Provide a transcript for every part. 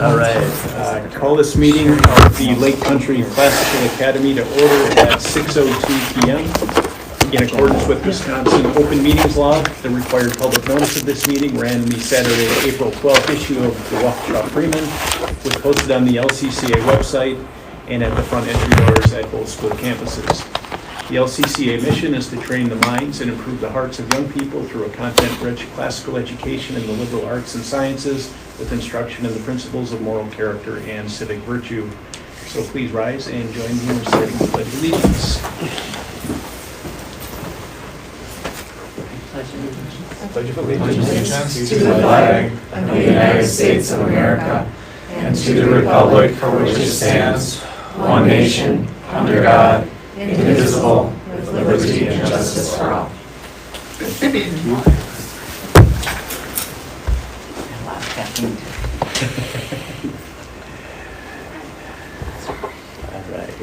All right, call this meeting of the Lake Country Classical Academy to order at 6:02 p.m. In accordance with Wisconsin Open Meetings Law, the required public notice of this meeting ran in the Saturday, April 12th issue of the Waukesha Freeman, was posted on the LCCA website and at the front entry doors at both school campuses. The LCCA mission is to train the minds and improve the hearts of young people through a content-rich classical education in the liberal arts and sciences with instruction in the principles of moral character and civic virtue. So please rise and join me in reciting the Pledge of Allegiance. Pledge of Allegiance to the flag of the United States of America and to the republic for which it stands, one nation, under God, indivisible, with liberty and justice for all. All right.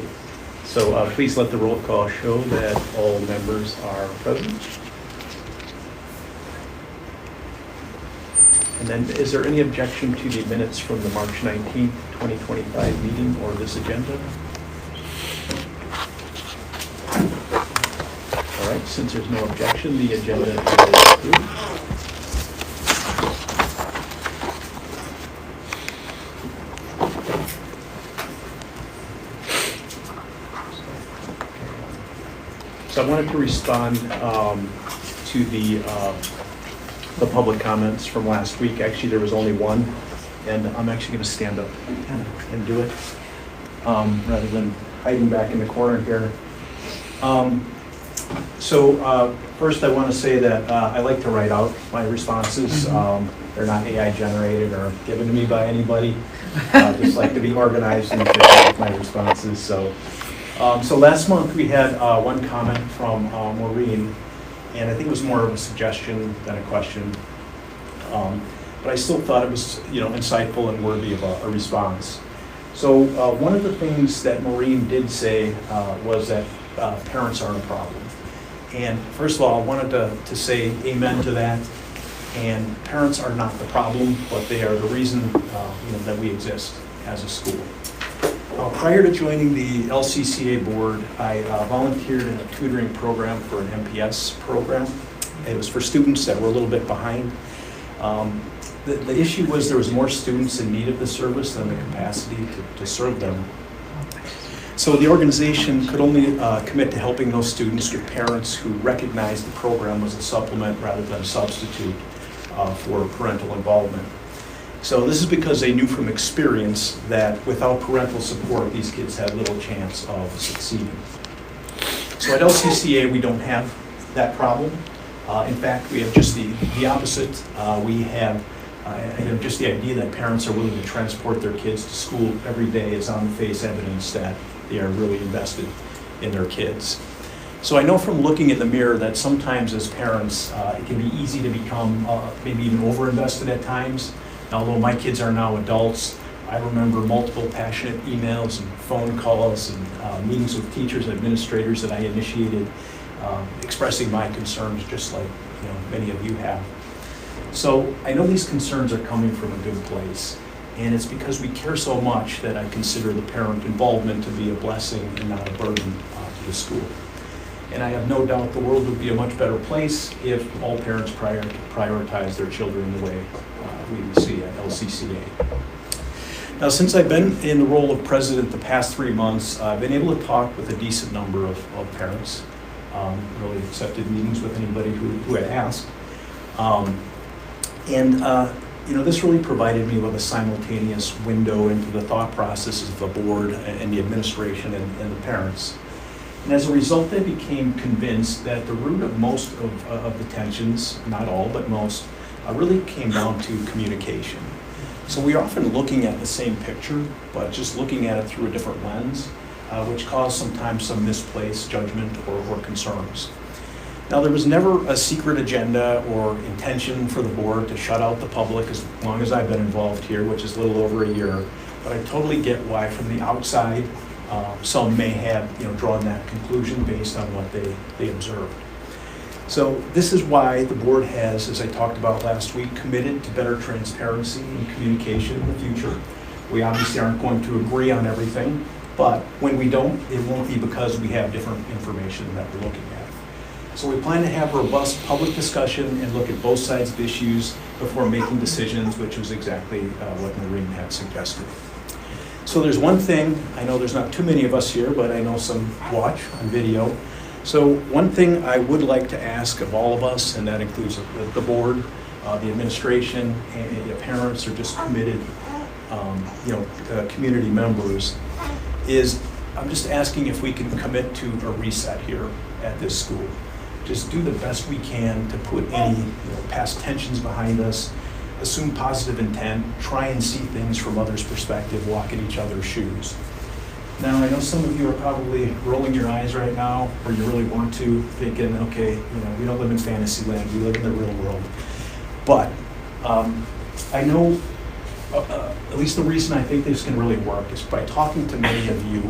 So please let the roll call show that all members are present. And then, is there any objection to the minutes from the March 19th, 2025 meeting or this agenda? All right, since there's no objection, the agenda is approved. So I wanted to respond to the public comments from last week. Actually, there was only one, and I'm actually going to stand up and do it rather than hiding back in the corner here. So first I want to say that I like to write out my responses. They're not AI generated or given to me by anybody. I just like to be organized and with my responses. So last month we had one comment from Maureen, and I think it was more of a suggestion than a question. But I still thought it was, insightful and worthy of a response. So one of the things that Maureen did say was that parents are a problem. And first of all, I wanted to say amen to that. And parents are not the problem, but they are the reason that we exist as a school. Prior to joining the LCCA board, I volunteered in a tutoring program for an MPS program. It was for students that were a little bit behind. The issue was there was more students in need of the service than the capacity to serve them. So the organization could only commit to helping those students with parents who recognized the program was a supplement rather than a substitute for parental involvement. So this is because they knew from experience that without parental support, these kids had little chance of succeeding. So at LCCA, we don't have that problem. In fact, we have just the opposite. We have just the idea that parents are willing to transport their kids to school every day is on the face evidence that they are really invested in their kids. So I know from looking in the mirror that sometimes as parents, it can be easy to become maybe even over-invested at times. Although my kids are now adults, I remember multiple passionate emails and phone calls and meetings with teachers and administrators that I initiated expressing my concerns just like many of you have. So I know these concerns are coming from a good place, and it's because we care so much that I consider the parent involvement to be a blessing and not a burden to the school. And I have no doubt the world would be a much better place if all parents prioritize their children the way we see at LCCA. Now, since I've been in the role of president the past 3 months, I've been able to talk with a decent number of parents, really accepted meetings with anybody who had asked. This really provided me with a simultaneous window into the thought processes of the board and the administration and the parents. And as a result, I became convinced that the root of most of the tensions, not all, but most, really came down to communication. So we're often looking at the same picture, but just looking at it through a different lens, which caused sometimes some misplaced judgment or concerns. Now, there was never a secret agenda or intention for the board to shut out the public as long as I've been involved here, which is a little over a year, but I totally get why from the outside some may have drawn that conclusion based on what they observed. So this is why the board has, as I talked about last week, committed to better transparency and communication in the future. We obviously aren't going to agree on everything, but when we don't, it won't be because we have different information that we're looking at. So we plan to have robust public discussion and look at both sides of issues before making decisions, which was exactly what Noreen had suggested. So there's one thing, I know there's not too many of us here, but I know some watch on video. So one thing I would like to ask of all of us, and that includes the board, the administration, and parents or just committed community members, is I'm just asking if we can commit to a reset here at this school. Just do the best we can to put any past tensions behind us, assume positive intent, try and see things from others' perspective, walk in each other's shoes. Now, I know some of you are probably rolling your eyes right now, or you really want to, thinking, okay, we don't live in fantasy land, we live in the real world. But I know, at least the reason I think this can really work is by talking to many of you.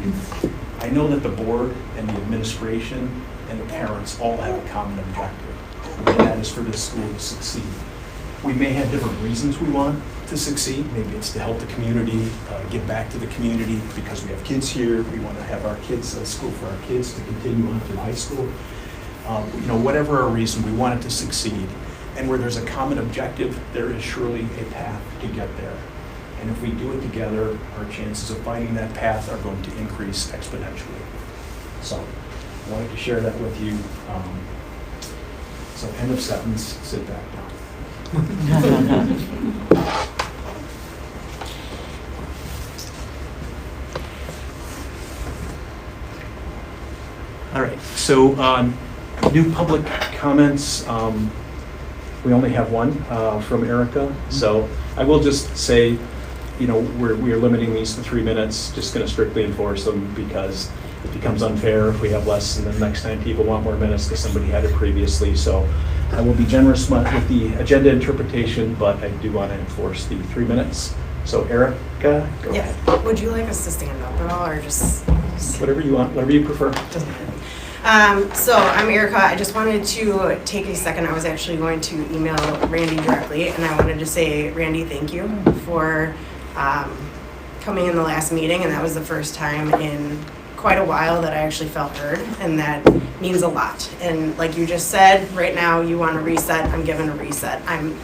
I know that the board and the administration and the parents all have a common objective, and that is for this school to succeed. We may have different reasons we want to succeed. Maybe it's to help the community, give back to the community because we have kids here. We want to have our kids, school for our kids to continue on through high school. Whatever our reason, we want it to succeed. And where there's a common objective, there is surely a path to get there. And if we do it together, our chances of finding that path are going to increase exponentially. So I wanted to share that with you. So end of sentence, sit back now. All right, so new public comments. We only have one from Erica. So I will just say, we are limiting these to 3 minutes, just going to strictly enforce them because it becomes unfair if we have less and the next time people want more minutes because somebody had it previously. So I will be generous with the agenda interpretation, but I do want to enforce the 3 minutes. So Erica, go ahead. Would you like us to stand up at all or just? Whatever you want, whatever you prefer. Doesn't matter. So I'm Erica. I just wanted to take a second. I was actually going to email Randy directly, and I wanted to say, Randy, thank you for coming in the last meeting, and that was the first time in quite a while that I actually felt heard, and that means a lot. And like you just said, right now you want a reset, I'm given a reset. I'm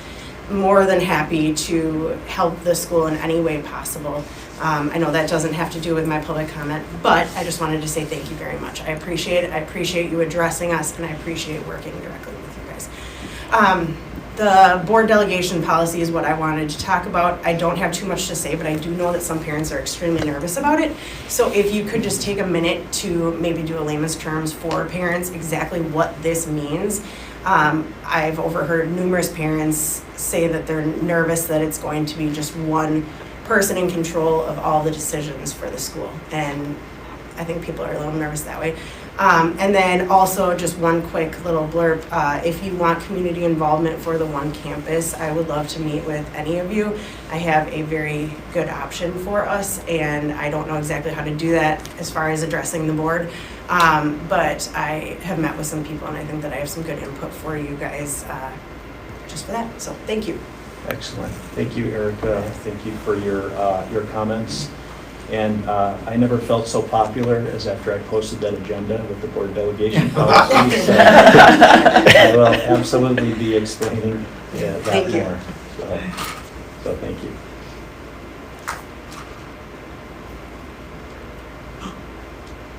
more than happy to help the school in any way possible. I know that doesn't have to do with my public comment, but I just wanted to say thank you very much. I appreciate it. I appreciate you addressing us, and I appreciate working directly with you guys. The board delegation policy is what I wanted to talk about. I don't have too much to say, but I do know that some parents are extremely nervous about it. So if you could just take a minute to maybe do a layman's terms for parents, exactly what this means. I've overheard numerous parents say that they're nervous that it's going to be just one person in control of all the decisions for the school. And I think people are a little nervous that way. And then also just one quick little blurb. If you want community involvement for the one campus, I would love to meet with any of you. I have a very good option for us, and I don't know exactly how to do that as far as addressing the board. But I have met with some people, and I think that I have some good input for you guys just for that. So thank you. Excellent. Thank you, Erica. Thank you for your comments. And I never felt so popular as after I posted that agenda with the board delegation policy. So I will absolutely be explaining that Thank you. more. So thank you.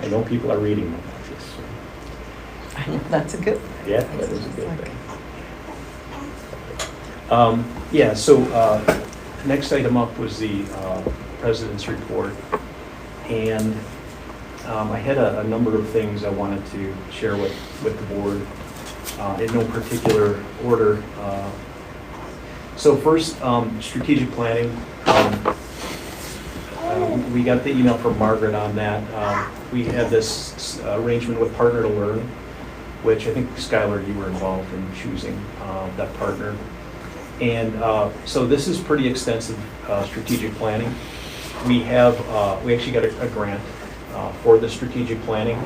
I know people are reading about this. So. I know, that's a good thing. Yeah, that is a good thing. So next item up was the President's report, and I had a number of things I wanted to share with the board in no particular order. So first, strategic planning. We got the email from Margaret on that. We had this arrangement with Partner to Learn, which I think, Skylar, you were involved in choosing that partner. And so this is pretty extensive strategic planning. We actually got a grant for the strategic planning.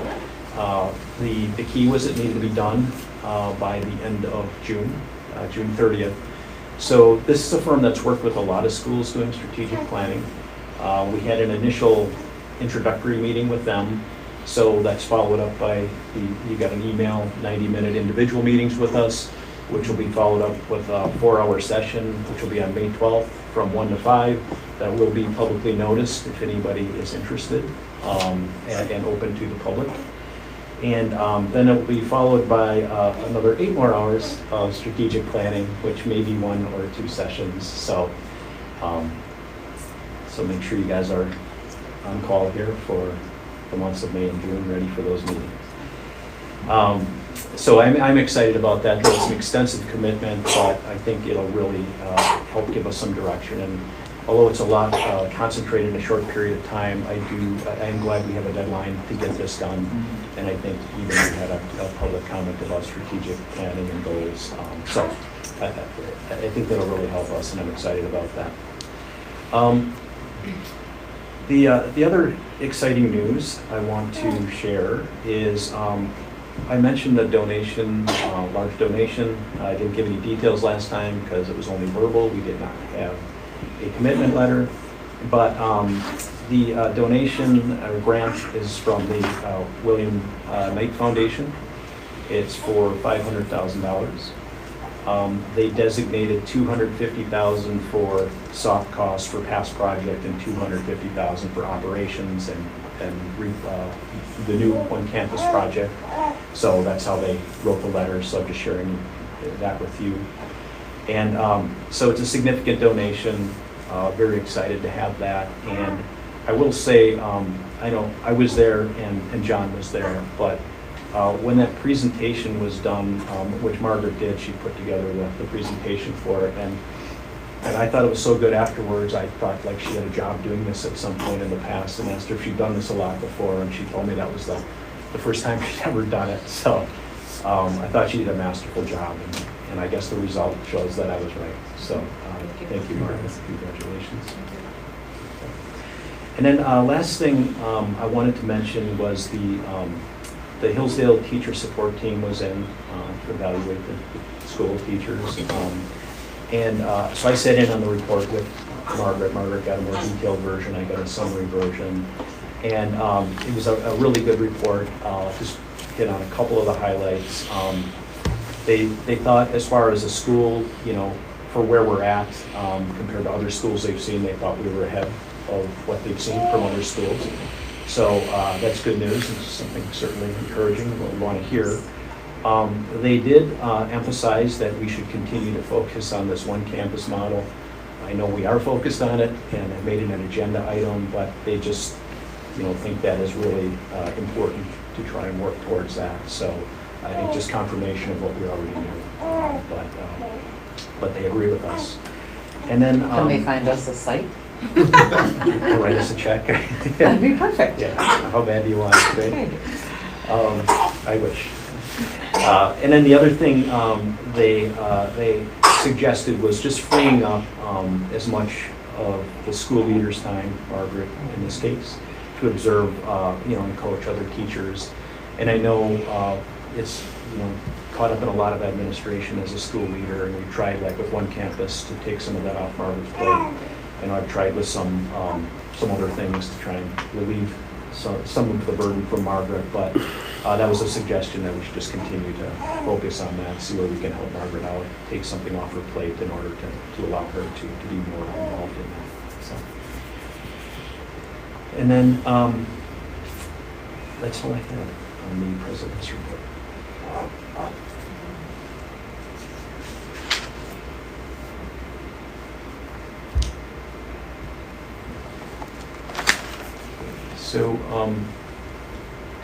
The key was it needed to be done by the end of June 30th. So this is a firm that's worked with a lot of schools doing strategic planning. We had an initial introductory meeting with them, so that's followed up by, you got an email, 90-minute individual meetings with us, which will be followed up with a 4-hour session, which will be on May 12th from 1 to 5. That will be publicly noticed if anybody is interested, and open to the public. And then it will be followed by another 8 more hours of strategic planning, which may be 1 or 2 sessions. So make sure you guys are on call here for the months of May and June, ready for those meetings. So I'm excited about that. It's an extensive commitment, but I think it'll really help give us some direction. And although it's a lot concentrated in a short period of time, I'm glad we have a deadline to get this done. And I think even we had a public comment about strategic planning and goals. So I think that'll really help us, and I'm excited about that. The other exciting news I want to share is I mentioned a donation, large donation. I didn't give any details last time because it was only verbal. We did not have a commitment letter, but the donation grant is from the William Knight Foundation. It's for $500,000. They designated $250,000 for soft costs for past project and $250,000 for operations and the new One Campus project. So that's how they wrote the letter. So I'm just sharing that with you. And so it's a significant donation. Very excited to have that. And I will say, I know I was there and John was there, but when that presentation was done, which Margaret did, she put together the presentation for it, and I thought it was so good afterwards. I thought like she had a job doing this at some point in the past, and asked her if she'd done this a lot before, and she told me that was the first time she'd ever done it. So I thought she did a masterful job, and I guess the result shows that I was right. So thank you, Margaret. Congratulations. And then last thing I wanted to mention was the Hillsdale Teacher Support Team was in to evaluate the school teachers. So I sat in on the report with Margaret. Margaret got a more detailed version. I got a summary version. And it was a really good report. Just hit on a couple of the highlights. They thought as far as a school, for where we're at compared to other schools they've seen, they thought we were ahead of what they've seen from other schools. So that's good news. It's something certainly encouraging what we want to hear. They did emphasize that we should continue to focus on this one campus model. I know we are focused on it and have made it an agenda item, but they just think that is really important to try and work towards that. So I think just confirmation of what we already knew, but they agree with us. And then Can they find us a site? write us a check. That'd be perfect. Yeah. How bad do you want it? Right? I wish. And then the other thing they suggested was just freeing up as much of the school leaders' time, Margaret in this case, to observe, and coach other teachers. And I know it's caught up in a lot of administration as a school leader, and we tried like with One Campus to take some of that off Margaret's plate. And I've tried with some other things to try and relieve some of the burden from Margaret, but that was a suggestion that we should just continue to focus on that, see where we can help Margaret out, take something off her plate in order to allow her to be more involved in that. So. And then that's all I had on the president's report. So,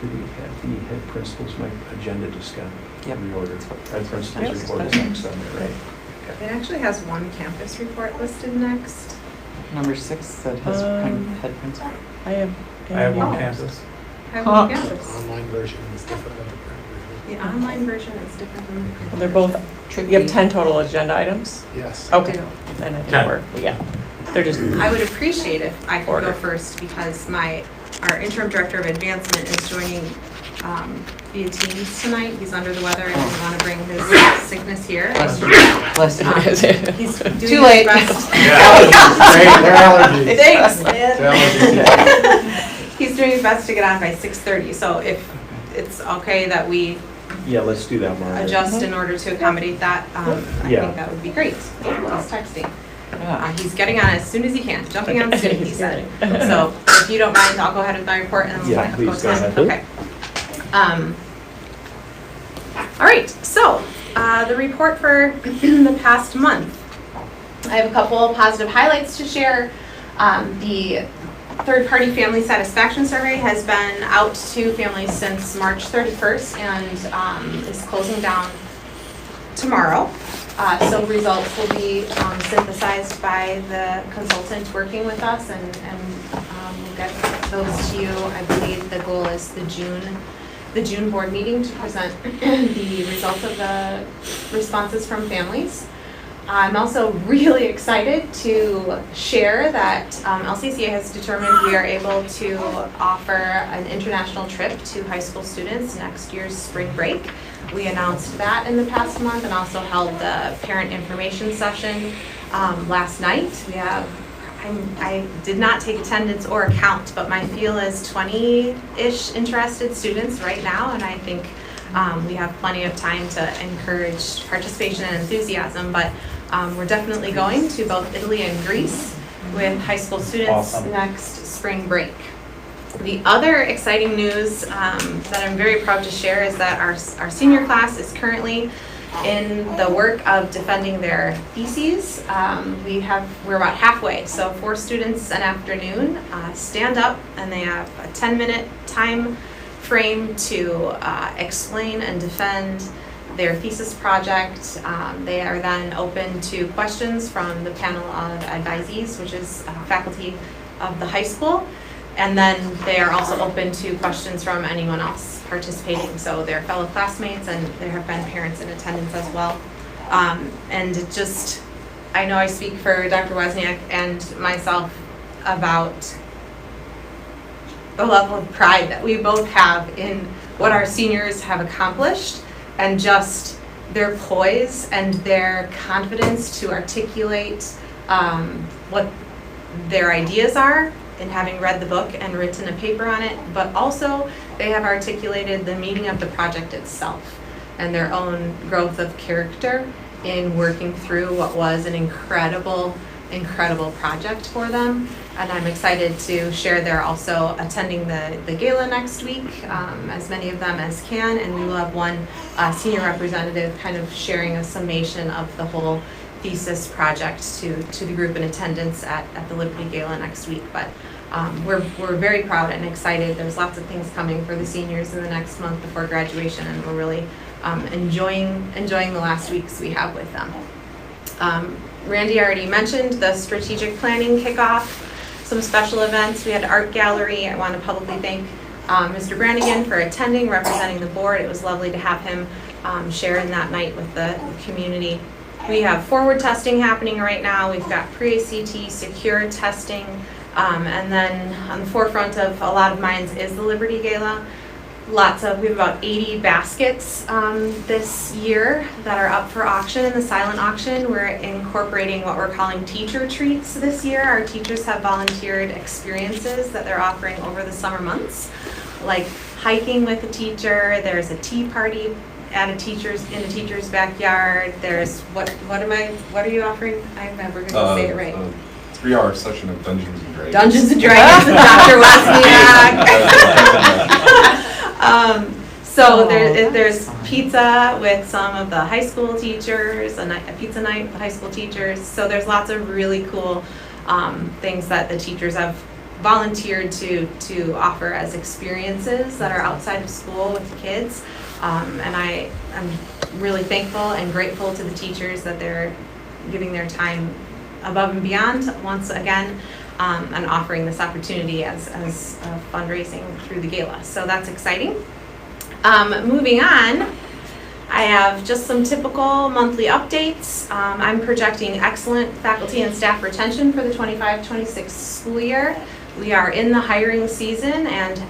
do we have the head principals, my agenda just got reordered. Head principals report is next on there, right? Okay. It actually has One Campus report listed next. Number 6 that has head principal. I have One Campus. I have One Campus. Online version is different than the print The online version is different from the print. Well, they're both, Tricky. you have 10 total agenda items? version. Yes. Okay, do. then I think 10. they're just, I would appreciate if I could Order. go first because our interim director of advancement is joining via Teams tonight. He's under the weather and doesn't want to bring his sickness here. Bless you. He's doing Too late. his best. Yeah. Great, their allergies. Thanks, man. He's doing his best to get on by 6:30, so if it's okay that we Yeah, let's do that, Margaret. adjust in order to accommodate that, I Yeah. think that would be great. He's texting. Yeah. He's getting on as soon as he can, jumping on soon, he said. So if you don't mind, I'll go ahead with my report and then Yeah, we'll please go ahead. Okay. All right, so the report for the past month. I have a couple of positive highlights to share. The third-party family satisfaction survey has been out to families since March 31st and is closing down tomorrow. So results will be synthesized by the consultant working with us and we'll get those to you. I believe the goal is the June board meeting to present the results of the responses from families. I'm also really excited to share that LCCA has determined we are able to offer an international trip to high school students next year's spring break. We announced that in the past month and also held the parent information session last night. I did not take attendance or a count, but my feel is 20-ish interested students right now, and I think we have plenty of time to encourage participation and enthusiasm, but we're definitely going to both Italy and Greece with high school students Awesome. next spring break. The other exciting news that I'm very proud to share is that our senior class is currently in the work of defending their theses. We're about halfway, so 4 students an afternoon stand up and they have a 10-minute time frame to explain and defend their thesis project. They are then open to questions from the panel of advisees, which is faculty of the high school. And then they are also open to questions from anyone else participating, so their fellow classmates, and there have been parents in attendance as well. And it just, I know I speak for Dr. Wozniak and myself about the level of pride that we both have in what our seniors have accomplished, and just their poise and their confidence to articulate what their ideas are, in having read the book and written a paper on it, but also they have articulated the meaning of the project itself and their own growth of character in working through what was an incredible project for them. And I'm excited to share they're also attending the gala next week, as many of them as can, and we will have one senior representative kind of sharing a summation of the whole thesis project to the group in attendance at the Liberty Gala next week. But we're very proud and excited. There's lots of things coming for the seniors in the next month before graduation, and we're really enjoying the last weeks we have with them. Randy already mentioned the strategic planning kickoff, some special events. We had art gallery. I want to publicly thank Mr. Brannigan for attending, representing the board. It was lovely to have him share in that night with the community. We have forward testing happening right now. We've got pre-ACT, secure testing, and then on the forefront of a lot of minds is the Liberty Gala. We have about 80 baskets this year that are up for auction in the silent auction. We're incorporating what we're calling teacher treats this year. Our teachers have volunteered experiences that they're offering over the summer months, like hiking with a teacher. There's a tea party at in a teacher's backyard. There's what are you offering? I'm never going to say it right. 3-hour session of Dungeons and Dragons. Dungeons and Dragons with Dr. Wozniak. So there's pizza with some of the high school teachers, a pizza night with the high school teachers. So there's lots of really cool things that the teachers have volunteered to offer as experiences that are outside of school with the kids. And I'm really thankful and grateful to the teachers that they're giving their time above and beyond once again, and offering this opportunity as fundraising through the gala. So that's exciting. Moving on, I have just some typical monthly updates. I'm projecting excellent faculty and staff retention for the 25-26 school year. We are in the hiring season and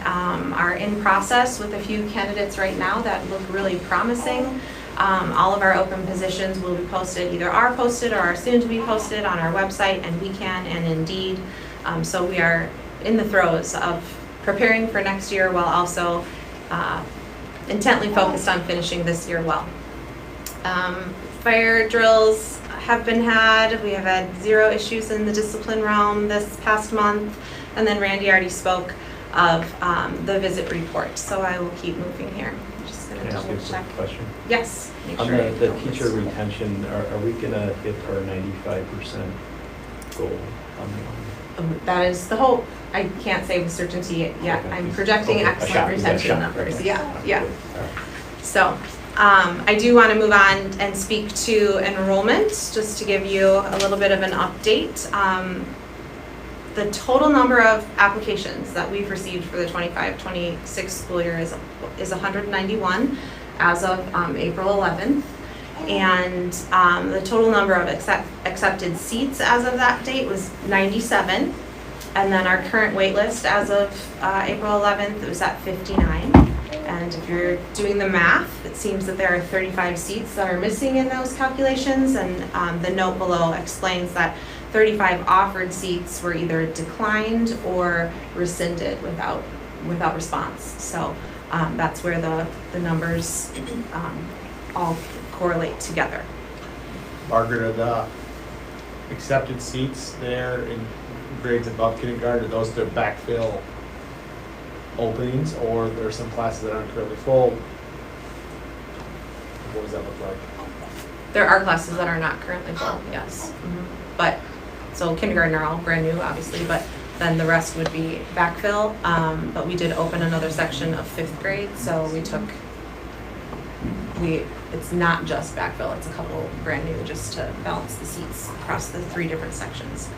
are in process with a few candidates right now that look really promising. All of our open positions will be posted, either are posted or are soon to be posted on our website and WeCan and Indeed. So we are in the throes of preparing for next year while also intently focused on finishing this year well. Fire drills have been had. We have had 0 issues in the discipline realm this past month. And then Randy already spoke of the visit report. So I will keep moving here. I'm just going Can to I ask you double a check. quick question? Yes. Make On sure I the don't teacher miss- retention, are we gonna hit our 95% goal on That is the hope. I can't say with certainty yet. Okay. I'm projecting Okay, a excellent shot, is that a retention shot? numbers. Okay. Yeah, yeah. All right. So, I do want to move on and speak to enrollment, just to give you a little bit of an update. The total number of applications that we've received for the 25-26 school year is 191 as of April 11th. And the total number of accepted seats as of that date was 97. And then our current wait list as of April 11th, it was at 59. And if you're doing the math, it seems that there are 35 seats that are missing in those calculations. And the note below explains that 35 offered seats were either declined or rescinded without response. So that's where the numbers all correlate together. Margaret, are the accepted seats there in grades above kindergarten, are those to backfill openings, or there are some classes that aren't currently full? What does that look like? There are classes that are not currently full, yes. But, so kindergarten are all brand new, obviously, but then the rest would be backfill. But we did open another section of 5th grade, so it's not just backfill, it's a couple brand new just to balance the seats across the 3 different sections.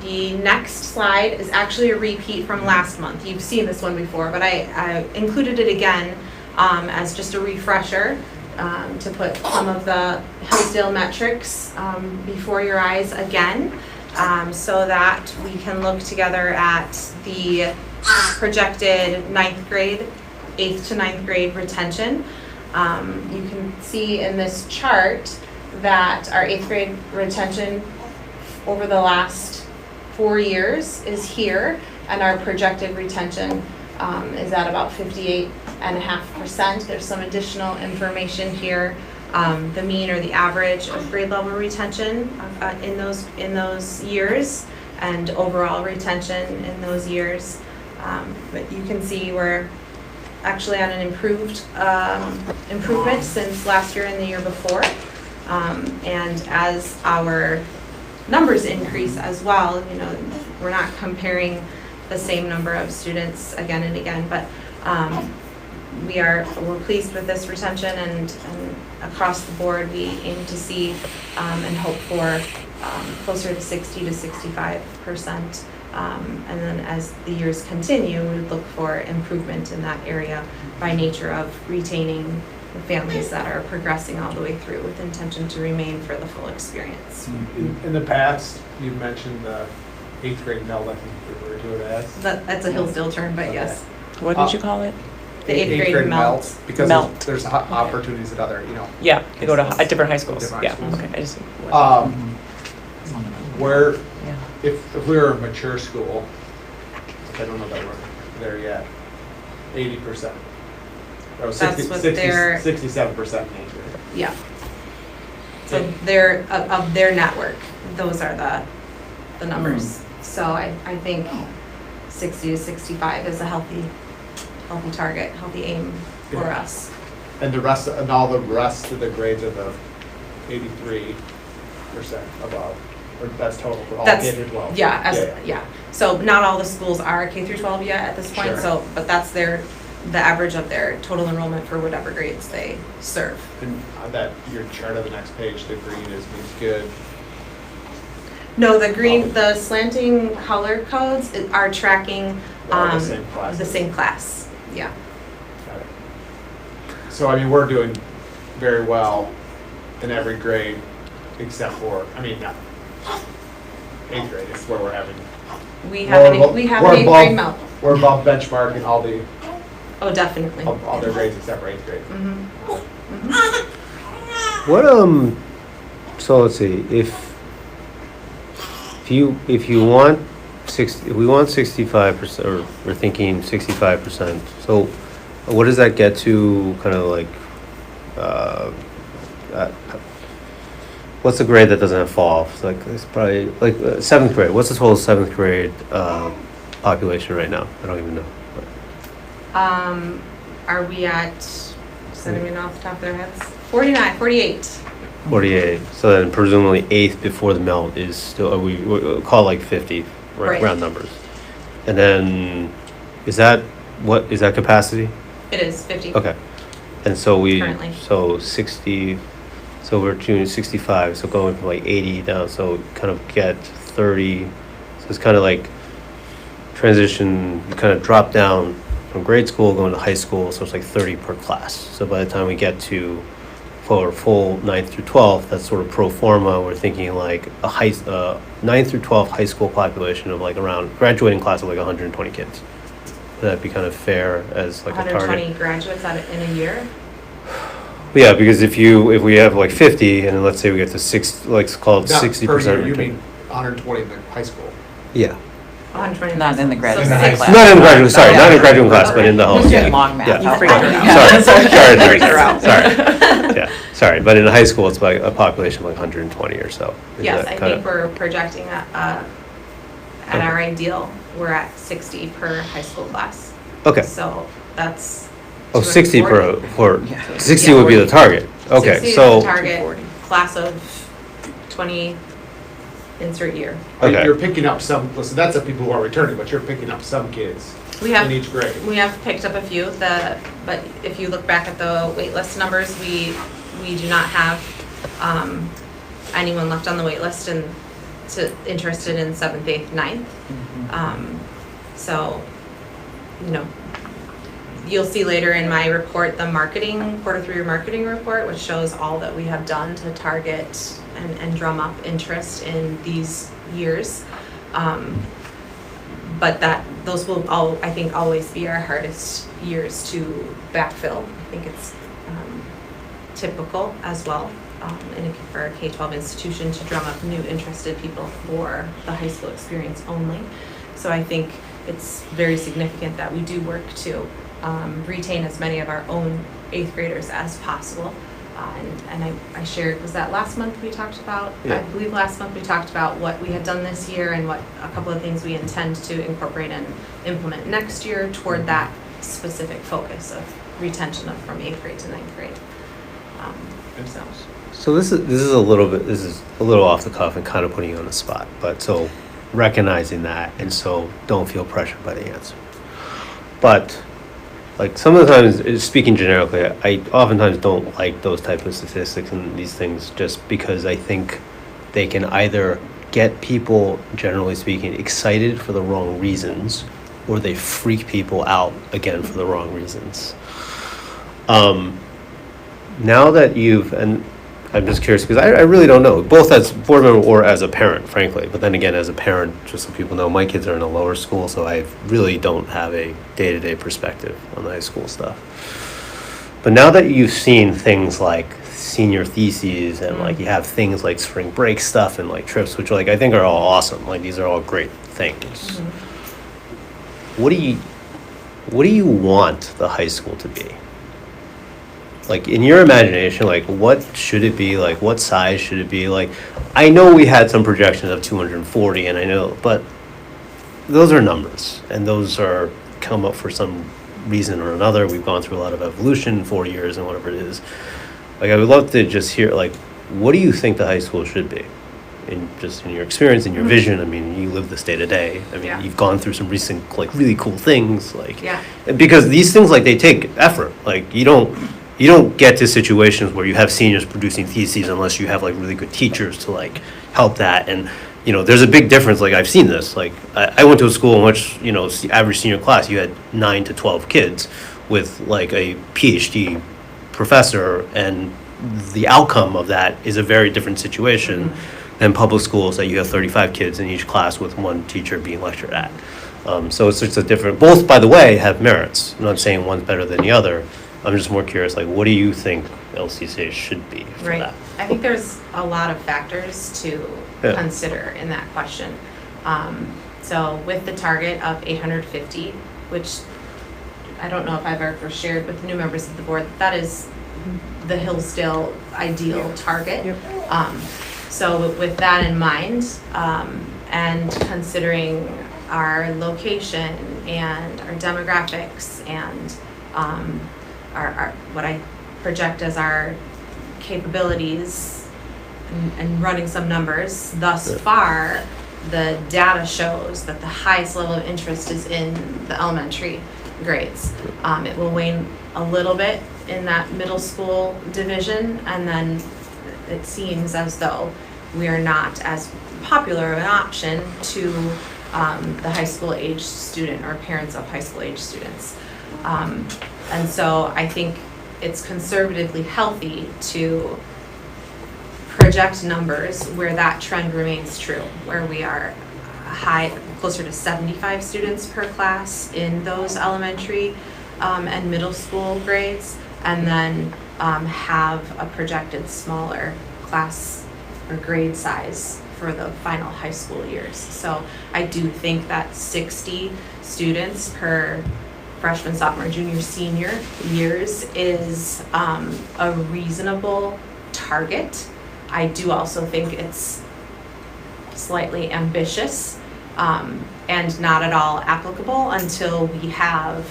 The next slide is actually a repeat from last month. You've seen this one before, but I included it again as just a refresher to put some of the Hillsdale metrics before your eyes again, so that we can look together at the projected 9th grade, 8th to 9th grade retention. You can see in this chart that our 8th grade retention over the last 4 years is here, and our projected retention is at about 58.5%. There's some additional information here. The mean or the average of grade level retention in those years, and overall retention in those years. But you can see we're actually on an improvement since last year and the year before. And as our numbers increase as well, we're not comparing the same number of students again and again, but we're pleased with this retention, and across the board we aim to see and hope for closer to 60 to 65%. And then as the years continue, we would look for improvement in that area by nature of retaining the families that are progressing all the way through with intention to remain for the full experience. In the past, you mentioned the 8th grade meld, I think you referred to it as. That's a Hillsdale term, but yes, What did you call it? the 8th grade melt. Because Melt. there's opportunities at other, Yeah, they go to at different high schools. Different high Yeah, schools. okay, I just. where, Yeah. if we were a mature school, I don't know that we're there yet, 80%. Or That's what they're- 67% in 8th grade. Yeah. So they're, of their network, those are the numbers. So I think 60 to 65 is a healthy target, healthy aim for Yeah. us. And all the rest of the grades are the 83% above, or that's total for all That's- K through 12. Yeah. So not all the schools are K through 12 yet at this point, Sure. but that's the average of their total enrollment for whatever grades they serve. And on that, your chart on the next page, the green means good. No, the slanting color codes are tracking All the same classes. the same class. Yeah. Got it. So, I mean, we're doing very well in every grade except for, not 8th grade, it's where we're having. We have an 8th grade melt. We're above benchmark in all Oh, definitely. their grades except for 8th grade. Mhm. What so let's see, if you want 60, if we want 65%, or we're thinking 65%, so what does that get to, kind of like, what's the grade that doesn't have fall off? It's like, it's probably, like, 7th grade, what's the total 7th grade, population right now? I don't even know. Are we at, does anyone know off the top of their heads? 49, 48. 48, so then presumably 8th before the melt is still, we'll call it like 50, Right. round numbers. And then, is that capacity? It is 50. Okay. And so Currently. so 60, so we're doing 65, so going from like 80 down, so kind of get 30. So it's kind of like transition, you kind of drop down from grade school going to high school, so it's like 30 per class. So by the time we get to for full 9th through 12th, that's sort of pro forma, we're thinking like a 9th through 12th high school population of like around, graduating class of like 120 kids. Would that be kind of fair as like a target? 120 graduates in a year? Yeah, because if we have like 50, and then let's say we get to 6, like call it Not 60%. per year, you mean 120 in the high school? Yeah. 120. Not in the graduate So class. six- Not in the graduate, sorry, Yeah. not in the graduate class, but in the whole. Just Yeah. get long math. Yeah. You freaked her out. Sorry, sorry, Freaked her out. sorry. Yeah, sorry, but in high school, it's like a population of like 120 or so. Is Yes, that I kind think of- we're projecting at our ideal, we're at 60 per high school class. Okay, So that's. oh, 60 per, 240. Yeah. 60 would be the target. Okay, 60 is so, the target class of 20 insert year. Okay. You're picking up some, listen, that's the people who are returning, but you're picking up some kids We have in each grade. We have picked up a few, but if you look back at the wait list numbers, we do not have anyone left on the wait list and interested in 7th, 8th, 9th. So, you know, you'll see later in my report, the Q3 marketing report, which shows all that we have done to target and drum up interest in these years. But those will I think, always be our hardest years to backfill. I think it's typical as well for a K-12 institution to drum up new interested people for the high school experience only. So I think it's very significant that we do work to retain as many of our own 8th graders as possible. And I shared, was that last month we talked about? Yeah. I believe last month we talked about what we had done this year and what a couple of things we intend to incorporate and implement next year toward that specific focus of retention from 8th grade to 9th grade. So. so this is a little off the cuff and kind of putting you on the spot, but so recognizing that, and so don't feel pressured by the answer. But like some of the times, speaking generically, I oftentimes don't like those type of statistics and these things just because I think they can either get people, generally speaking, excited for the wrong reasons, or they freak people out again for the wrong reasons. Now that and I'm just curious because I really don't know, both as board member or as a parent, frankly. But then again, as a parent, just so people know, my kids are in a lower school, so I really don't have a day-to-day perspective on the high school stuff. But now that you've seen things like senior theses and like you have things like spring break stuff and like trips, which like I think are all awesome. Like these are all great things. What do you want the high school to be? Like in your imagination, like what should it be? Like what size should it be? Like I know we had some projections of 240 and I know, but those are numbers and those are come up for some reason or another. We've gone through a lot of evolution, 4 years and whatever it is. Like I would love to just hear like, what do you think the high school should be? In your experience, in your vision. I mean, you live this day to day. I mean, Yeah. you've gone through some recent like really cool things like, Yeah. because these things like they take effort. Like you don't get to situations where you have seniors producing theses unless you have like really good teachers to like help that. And there's a big difference. Like I've seen this. Like I went to a school in which the average senior class you had 9 to 12 kids with like a PhD professor, and the outcome of that is a very different situation than public schools that you have 35 kids in each class with one teacher being lectured at. So it's just a different. Both, by the way, have merits. I'm not saying one's better than the other. I'm just more curious, like, what do you think LCCA should be for Right. that? I think there's a lot of factors to Yeah. consider in that question. So with the target of 850, which I don't know if I've ever shared with the new members of the board, that is the Hillsdale ideal target. So with that in mind, and considering our location and our demographics and our what I project as our capabilities and running some numbers, thus far, the data shows that the highest level of interest is in the elementary grades. It will wane a little bit in that middle school division, and then it seems as though we are not as popular of an option to the high school age student or parents of high school age students. And so I think it's conservatively healthy to project numbers where that trend remains true, where we are closer to 75 students per class in those elementary and middle school grades, and then have a projected smaller class or grade size for the final high school years. So I do think that 60 students per freshman, sophomore, junior, senior years is a reasonable target. I do also think it's slightly ambitious and not at all applicable until we have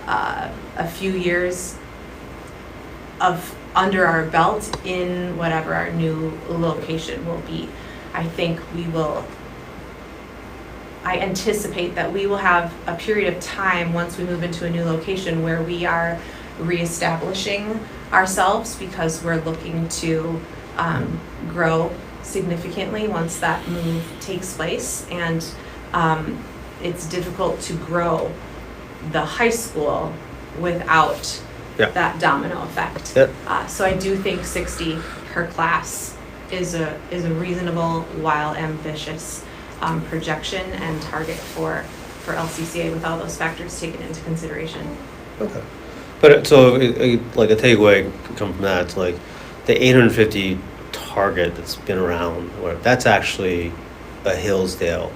a few years of under our belt in whatever our new location will be. I anticipate that we will have a period of time once we move into a new location where we are reestablishing ourselves, because we're looking to grow significantly once that move takes place. And it's difficult to grow the high school without that domino effect. So I do think 60 per class is a reasonable while ambitious projection and target for LCCA with all those factors taken into consideration. Okay. But so, like a takeaway could come from that, it's like the 850 target that's been around, where that's actually a Hillsdale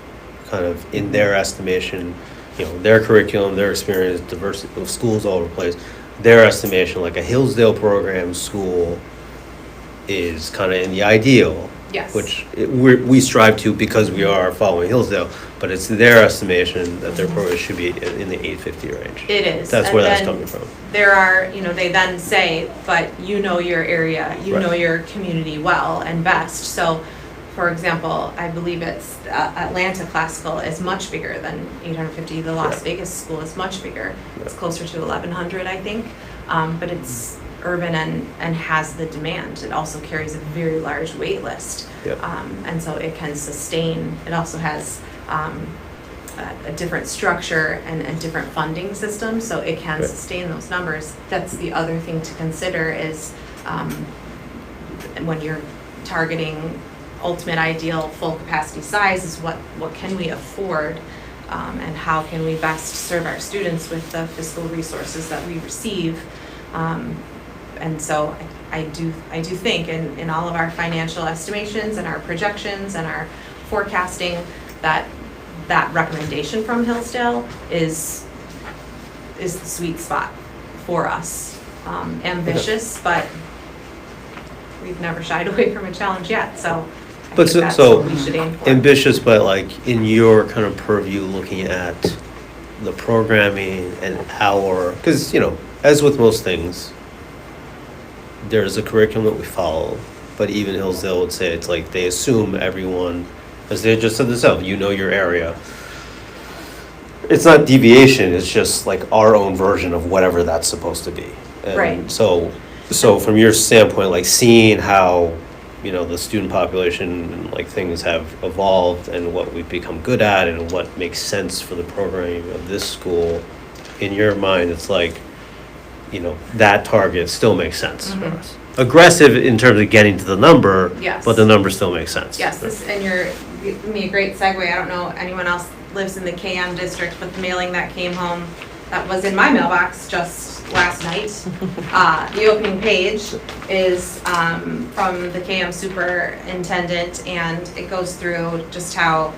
kind of, in their estimation, you know, their curriculum, their experience, diversity of schools all over the place, their estimation, like a Hillsdale program school is kind of in the ideal. Yes. Which we strive to because we are following Hillsdale, but it's their estimation that their program should be in the 850 range. It is. That's And where that's then coming from. There are, they then say, but you know your area, you Right. know your community well and best. So, for example, I believe it's Atlanta Classical is much bigger than 850. The Las Vegas school is much bigger. It's closer to 1,100, I think. But it's urban and has the demand. It also carries a very large wait list. Yep. And so it can sustain, it also has a different structure and a different funding system, so it can sustain those numbers. That's the other thing to consider is when you're targeting ultimate ideal full capacity size is what can we afford and how can we best serve our students with the fiscal resources that we receive. And so I do think in all of our financial estimations and our projections and our forecasting that recommendation from Hillsdale is the sweet spot for us. Ambitious, but we've never shied away from a challenge yet, so I think that's what we should aim for. Ambitious, but like in your kind of purview, looking at the programming and because as with most things, there's a curriculum that we follow, but even Hillsdale would say it's like they assume everyone, as they just said themselves, your area. It's not deviation, it's just like our own version of whatever that's supposed to be. And Right. So from your standpoint, like seeing how, the student population and like things have evolved and what we've become good at and what makes sense for the programming of this school, in your mind, it's like, that target still makes sense for us. Aggressive in terms of getting to the number, Yes. but the number still makes sense. Yes, and you're giving me a great segue. I don't know anyone else lives in the KM district, but the mailing that came home, that was in my mailbox just last night. The opening page is from the KM superintendent, and it goes through just how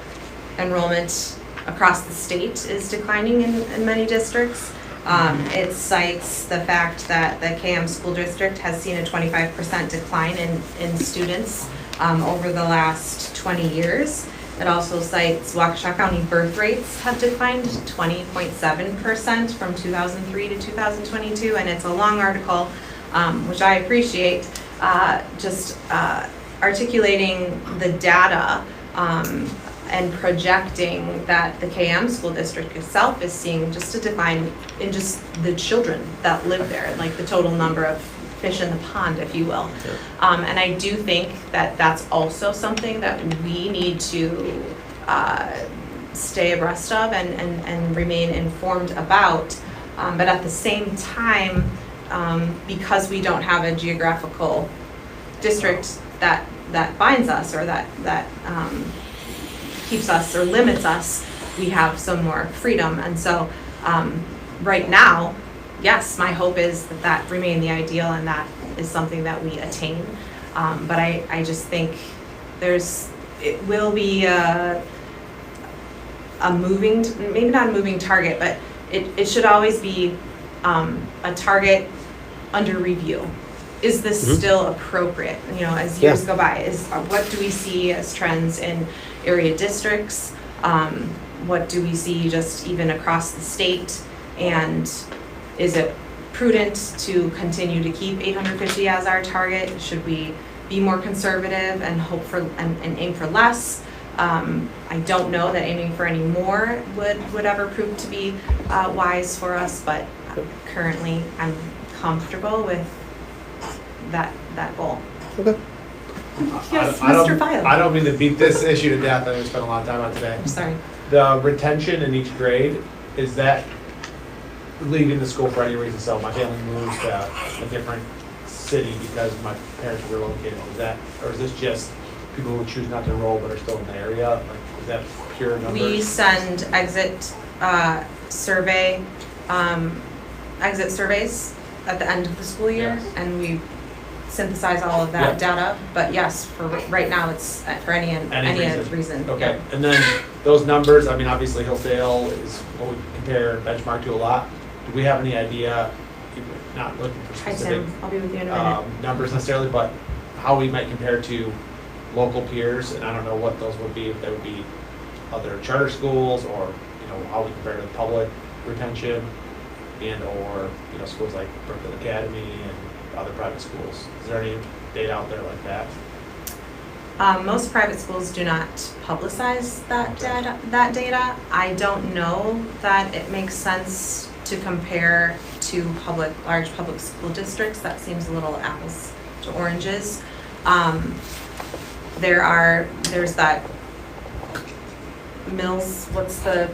enrollment across the state is declining in many districts. It cites the fact that the KM school district has seen a 25% decline in students over the last 20 years. It also cites Waukesha County birth rates have declined 20.7% from 2003 to 2022, and it's a long article, which I appreciate, just articulating the data and projecting that the KM school district itself is seeing just a decline in just the children that live there, like the total number of fish in the pond, if you will. And I do think that that's also something that we need to stay abreast of and remain informed about. But at the same time, because we don't have a geographical district that binds us or that keeps us or limits us, we have some more freedom. And so right now, yes, my hope is that remain the ideal and that is something that we attain. But I just think it will be a moving, maybe not a moving target, but it should always be a target under review. Is this still appropriate? You know, as years go by, what do we see as trends in area districts? What do we see just even across the state? And is it prudent to continue to keep 850 as our target? Should we be more conservative and hope for and aim for less? I don't know that aiming for any more would ever prove to be wise for us, but currently I'm comfortable with that goal. Okay. Yes, I don't- Mr. File. I don't mean to beat this issue to death, I spent a lot of time on today. I'm sorry. The retention in each grade, is that leaving the school for any reason? So my family moves to a different city because my parents were relocated. Is that, or is this just people who choose not to enroll but are still in the area? Like, is that pure numbers? We send exit surveys at the end of the school year, Yes. and we synthesize all of that data. But yes, for right now, it's for any reason. Okay, and then those numbers, I mean, obviously Hillsdale is what we compare benchmark to a lot. Do we have any idea, not looking for Hi specific Tim, I'll be with you in a minute. numbers necessarily, but how we might compare to local peers? And I don't know what those would be, if they would be other charter schools, or, you know, how we compare to the public retention, and or, you know, schools like Brookfield Academy and other private schools. Is there any data out there like that? Most private schools do not publicize that data. I don't know that it makes sense to compare to large public school districts. That seems a little apples to oranges. There's that Mills, what's the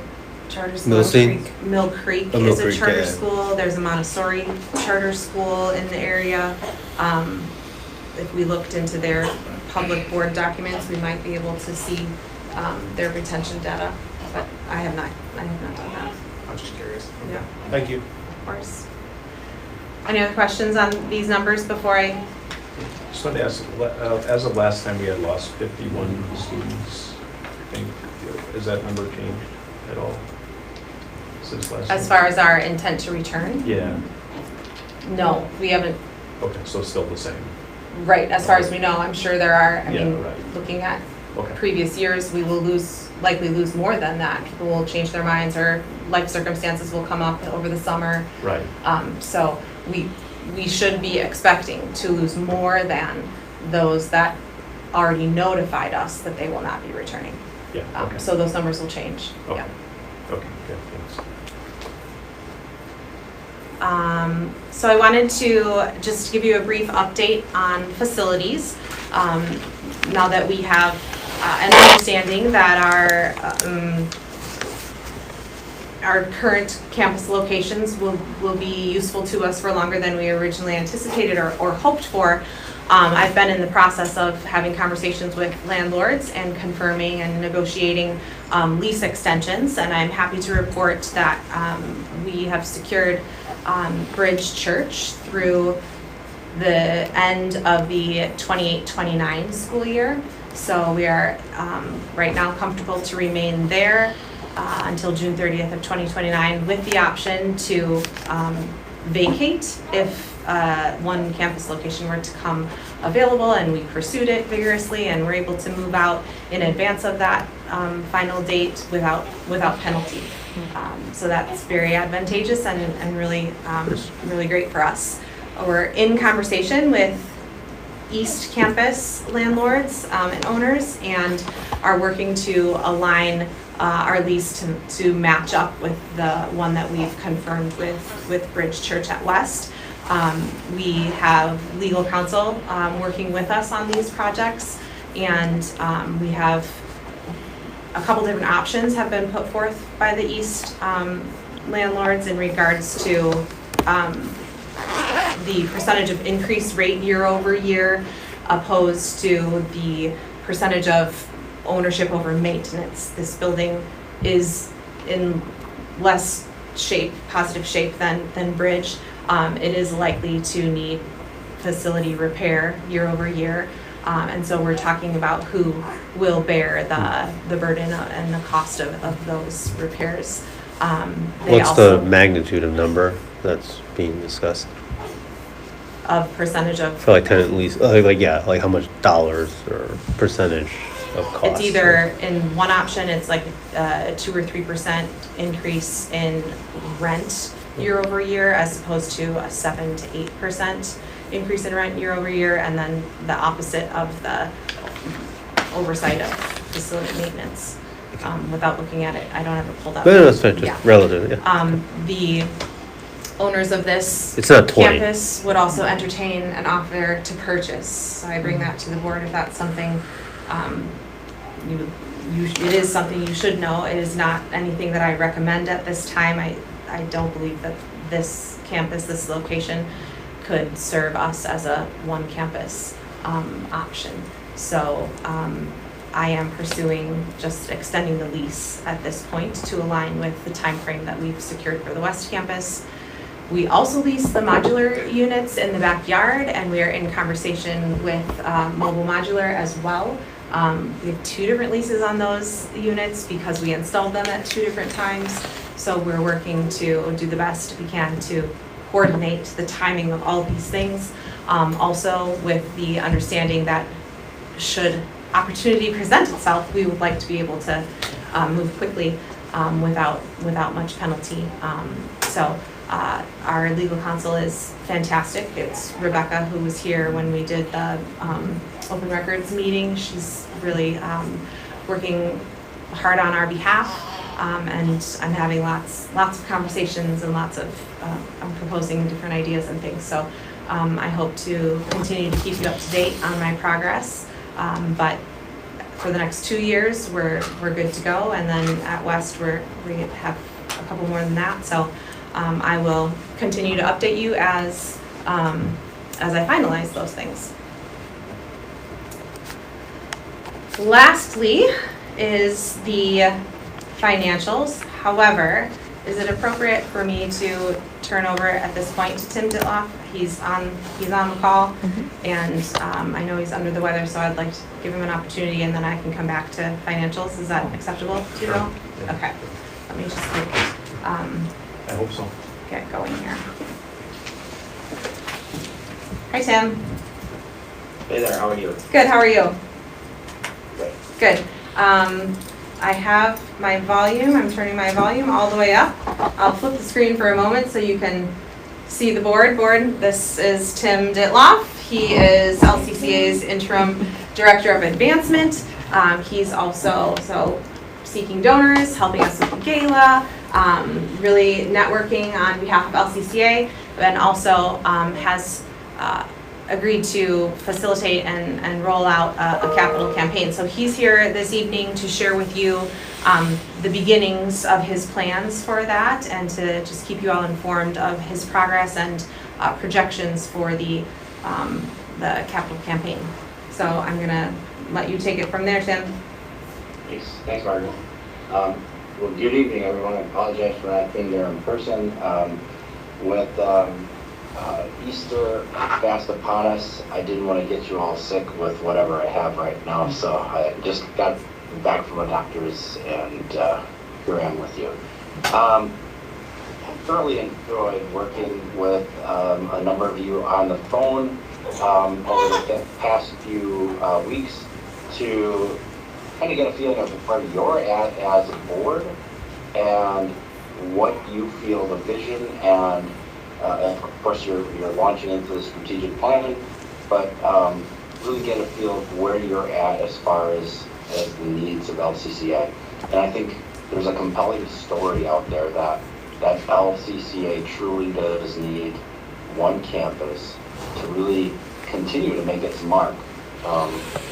charter school? Milstein? Mill Creek Oh, Mill is a Creek, charter yeah. school. There's a Montessori charter school in the area. If we looked into their public board documents, we might be able to see their retention data, but I have not done that, I'm just curious. Yeah. Thank you. of course. Any other questions on these numbers before I? Just wanted to ask, as of last time, we had lost 51 students, I think. Has that number changed at all since last time? As far as our intent to return? Yeah, No, we haven't, okay, so still the same. right, as far as we know, I'm sure there are, I Yeah, mean, right. looking at Okay, previous years, we will likely lose more than that. People will change their minds or life circumstances will come up over the summer. right. So we should be expecting to lose more than those that already notified us that they will not be returning. Yeah, okay. So those numbers will change, Okay. yeah. Okay, good, thanks. So I wanted to just give you a brief update on facilities. Now that we have an understanding that our current campus locations will be useful to us for longer than we originally anticipated or hoped for. I've been in the process of having conversations with landlords and confirming and negotiating lease extensions, and I'm happy to report that we have secured Bridge Church through the end of the 28-29 school year. So we are right now comfortable to remain there until June 30th of 2029 with the option to vacate if one campus location were to come available and we pursued it vigorously and were able to move out in advance of that final date without penalty. So that's very advantageous and really, really great for us. We're in conversation with East Campus landlords and owners and are working to align our lease to match up with the one that we've confirmed with Bridge Church at West. We have legal counsel working with us on these projects, and we have a couple different options have been put forth by the East landlords in regards to the percentage of increased rate year over year opposed to the percentage of ownership over maintenance. This building is in less positive shape than Bridge. It is likely to need facility repair year over year. And so we're talking about who will bear the burden and the cost of those repairs. What's the magnitude of number that's being discussed? Of percentage of? For like tenant lease, like how much dollars or percentage of cost? It's either in one option, it's like a 2 or 3% increase in rent year over year, as opposed to a 7 to 8% increase in rent year over year, and then the opposite of the oversight of facility maintenance. Without looking at it, I don't have it pulled up. No, that's fine, just Yeah. relative, yeah. The owners of this It's not 20. campus would also entertain an offer to purchase. So I bring that to the board if that's something it is something you should know. It is not anything that I recommend at this time. I don't believe that this campus, this location, could serve us as a one campus option. So I am pursuing just extending the lease at this point to align with the time frame that we've secured for the West Campus. We also lease the modular units in the backyard, and we are in conversation with Mobile Modular as well. We have 2 different leases on those units because we installed them at 2 different times. So we're working to do the best we can to coordinate the timing of all of these things. Also with the understanding that should opportunity present itself, we would like to be able to move quickly without much penalty. Our legal counsel is fantastic. It's Rebecca, who was here when we did the open records meeting. She's really working hard on our behalf, and I'm having lots of conversations and I'm proposing different ideas and things. So I hope to continue to keep you up to date on my progress. But for the next 2 years, we're good to go, and then at West we have a couple more than that. So I will continue to update you as I finalize those things. Lastly is the financials. However, is it appropriate for me to turn over at this point to Tim Ditloff? He's on the call, and I know he's under the weather, so I'd like to give him an opportunity, and then I can come back to financials. Is that acceptable to you all? Yeah. Okay. Let me just I hope so. get going here. Hi, Tim. Hey there, how are you? Good. How are you? Great. Good. I have my volume. I'm turning my volume all the way up. I'll flip the screen for a moment so you can see the board. This is Tim Ditloff. He is LCCA's interim director of advancement. He's also seeking donors, helping us with the gala, really networking on behalf of LCCA, and also has agreed to facilitate and roll out a capital campaign. So he's here this evening to share with you the beginnings of his plans for that, and to just keep you all informed of his progress and projections for the capital campaign. So I'm going to let you take it from there, Tim. Thanks, Margaret. Well, good evening, everyone. I apologize for not being there in person. with Easter fast upon us, I didn't want to get you all sick with whatever I have right now, so I just got back from the doctor's, and here I am with you. I thoroughly enjoyed working with a number of you on the phone over the past few weeks to kind of get a feeling of where you're at as a board and what you feel the vision and of course you're launching into the strategic plan, but really get a feel of where you're at as far as the needs of LCCA. And I think there's a compelling story out there that LCCA truly does need one campus to really continue to make its mark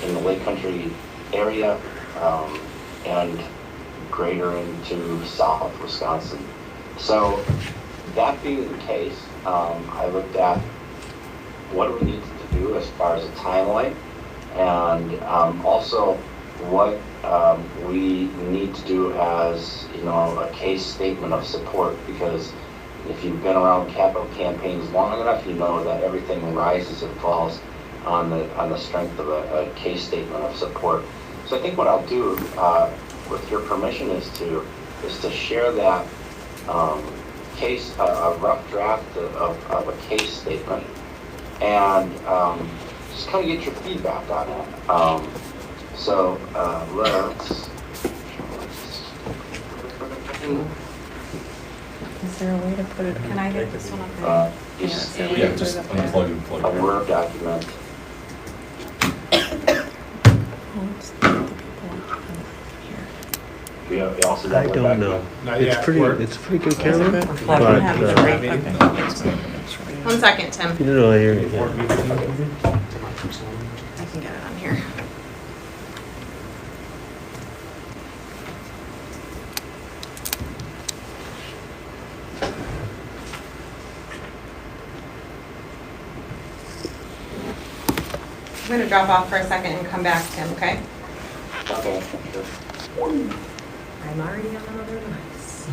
in the Lake Country area and greater into South Wisconsin. So that being the case, I looked at what do we need to do as far as a timeline, and also what we need to do as a case statement of support, because if you've been around capital campaigns long enough, you know that everything rises and falls on the strength of a case statement of support. So I think what I'll do, with your permission, is to share that case, a rough draft of a case statement, and just kind of get your feedback on it. So let's. Is there a way to put it? Can I get this one up there? Just Yeah, just unplug and plug a it. Word document. We also got I Word don't document. know. Not It's yet. pretty, Word. it's a pretty good camera, We're but, plugging in. uh, One second, Tim. you know, I hear you. Board Yeah. meeting. I can get it on here. I'm gonna drop off for a second and come back, Tim, okay? Okay. I'm already on another device.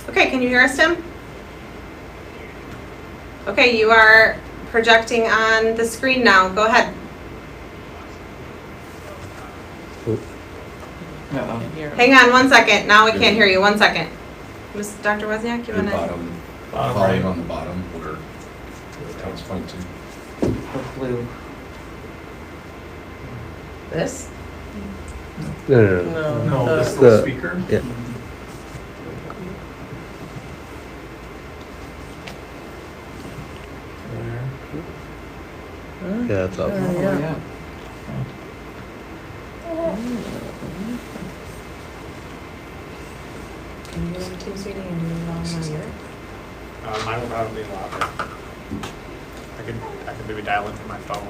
Okay, can you hear us, Tim? Okay, you are projecting on the screen now. Go ahead. Uh-oh. Hang on one second. Now we can't hear you. One second. Miss Dr. Wozniak, you Your wanna? bottom, Bottom volume right. on the bottom where the town's pointing to. The blue. This? No, no, no. No, this The- little speaker. Yeah. Yeah, it's up. Oh, yeah. Can you go on Teams meeting and do it all on your? Mine will probably be louder. I could maybe dial in from my phone.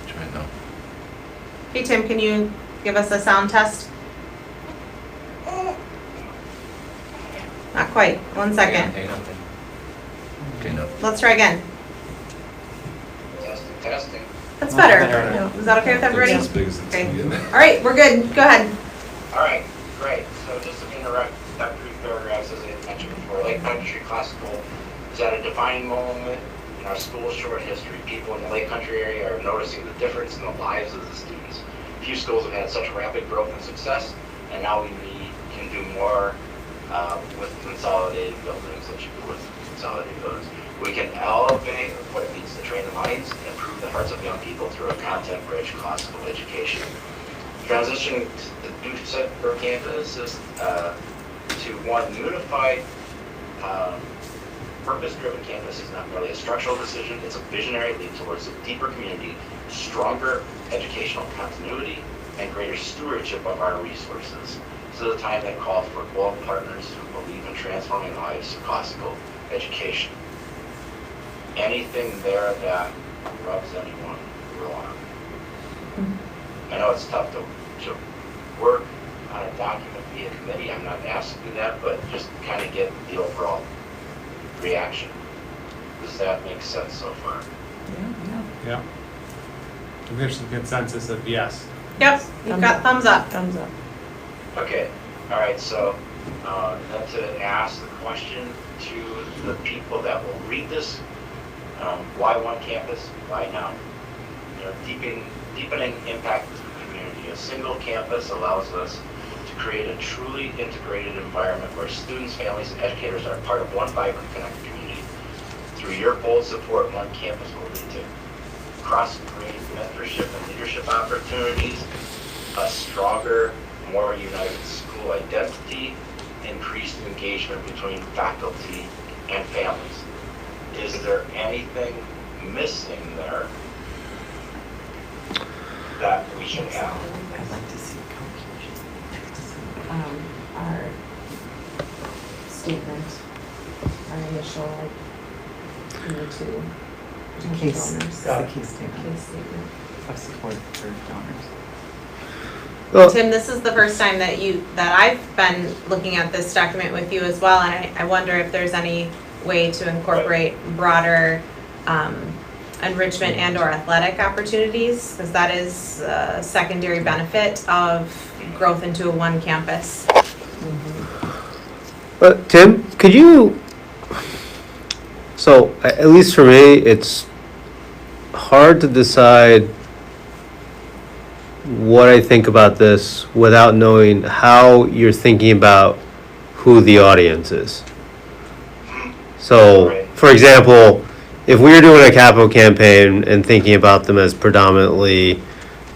Try it now. Hey, Tim, can you give us a sound test? Not quite. One second. Okay, no. Let's try again. Testing, testing. That's Much better. better. Is that okay with everybody? It's as big as it's Okay. gonna get. All right, we're good. Go ahead. All right, great. So just to interrupt that brief paragraphs, as I mentioned before, Lake Country Classical is at a defining moment in our school's short history. People in the Lake Country area are noticing the difference in the lives of the students. Few schools have had such rapid growth and success, and now we can do more with consolidated buildings, We can elevate what it means to train the minds and improve the hearts of young people through a content-rich classical education. Transitioning to the new Central campus is to one unified, purpose-driven campus is not merely a structural decision, it's a visionary leap towards a deeper community, stronger educational continuity, and greater stewardship of our resources. This is a time that calls for both partners who believe in transforming lives through classical education. Anything there that rubs anyone wrong. I know it's tough to work on a document via committee. I'm not asking that, but just kind of get the overall reaction. Does that make sense so far? Yeah. There's some consensus of yes. Yep, you've got thumbs up. Thumbs up. Okay, all right, so then to ask the question to the people that will read this, why one campus, why now? You know, deepening impact to the community. A single campus allows us to create a truly integrated environment where students, families, and educators are part of one vibrant, connected community. Through your bold support, one campus will lead to cross-grade mentorship and leadership opportunities, a stronger, more united school identity, increased engagement between faculty and families. Is there anything missing there that we should have? I'd like to see Our statement, our initial, like, to potential case, donors. the key statement Case statement. of support for donors. Well, Tim, this is the first time that I've been looking at this document with you as well, and I wonder if there's any way to incorporate broader enrichment and or athletic opportunities, because that is a secondary benefit of growth into a one campus. Tim, could you, so at least for me, it's hard to decide what I think about this without knowing how you're thinking about who the audience is. So, for example, if we were doing a capital campaign and thinking about them as predominantly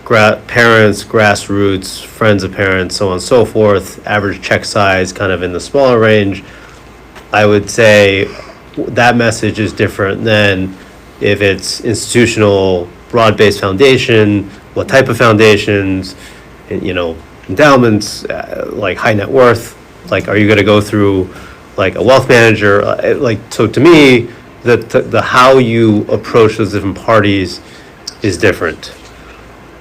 parents, grassroots, friends of parents, so on and so forth, average check size kind of in the smaller range, I would say that message is different than if it's institutional, broad-based foundation, what type of foundations, endowments, like high net worth, like are you going to go through like a wealth manager, so to me, the how you approach those different parties is different,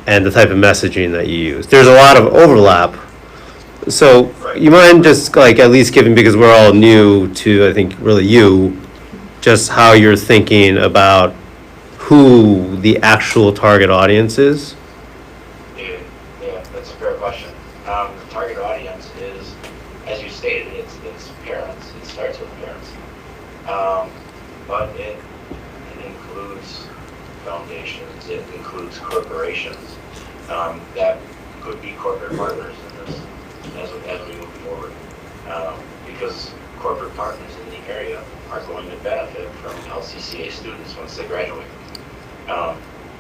and the type of messaging that you use. There's a lot of overlap. So you mind just like at least giving, because we're all new to, I think, really you, just how you're thinking about who the actual target audience is? Yeah, that's a fair question. The target audience is, as you stated, it's parents. It starts with parents. But it includes foundations, it includes corporations. That could be corporate partners in this as we move forward. Because corporate partners in the area are going to benefit from LCCA students once they graduate.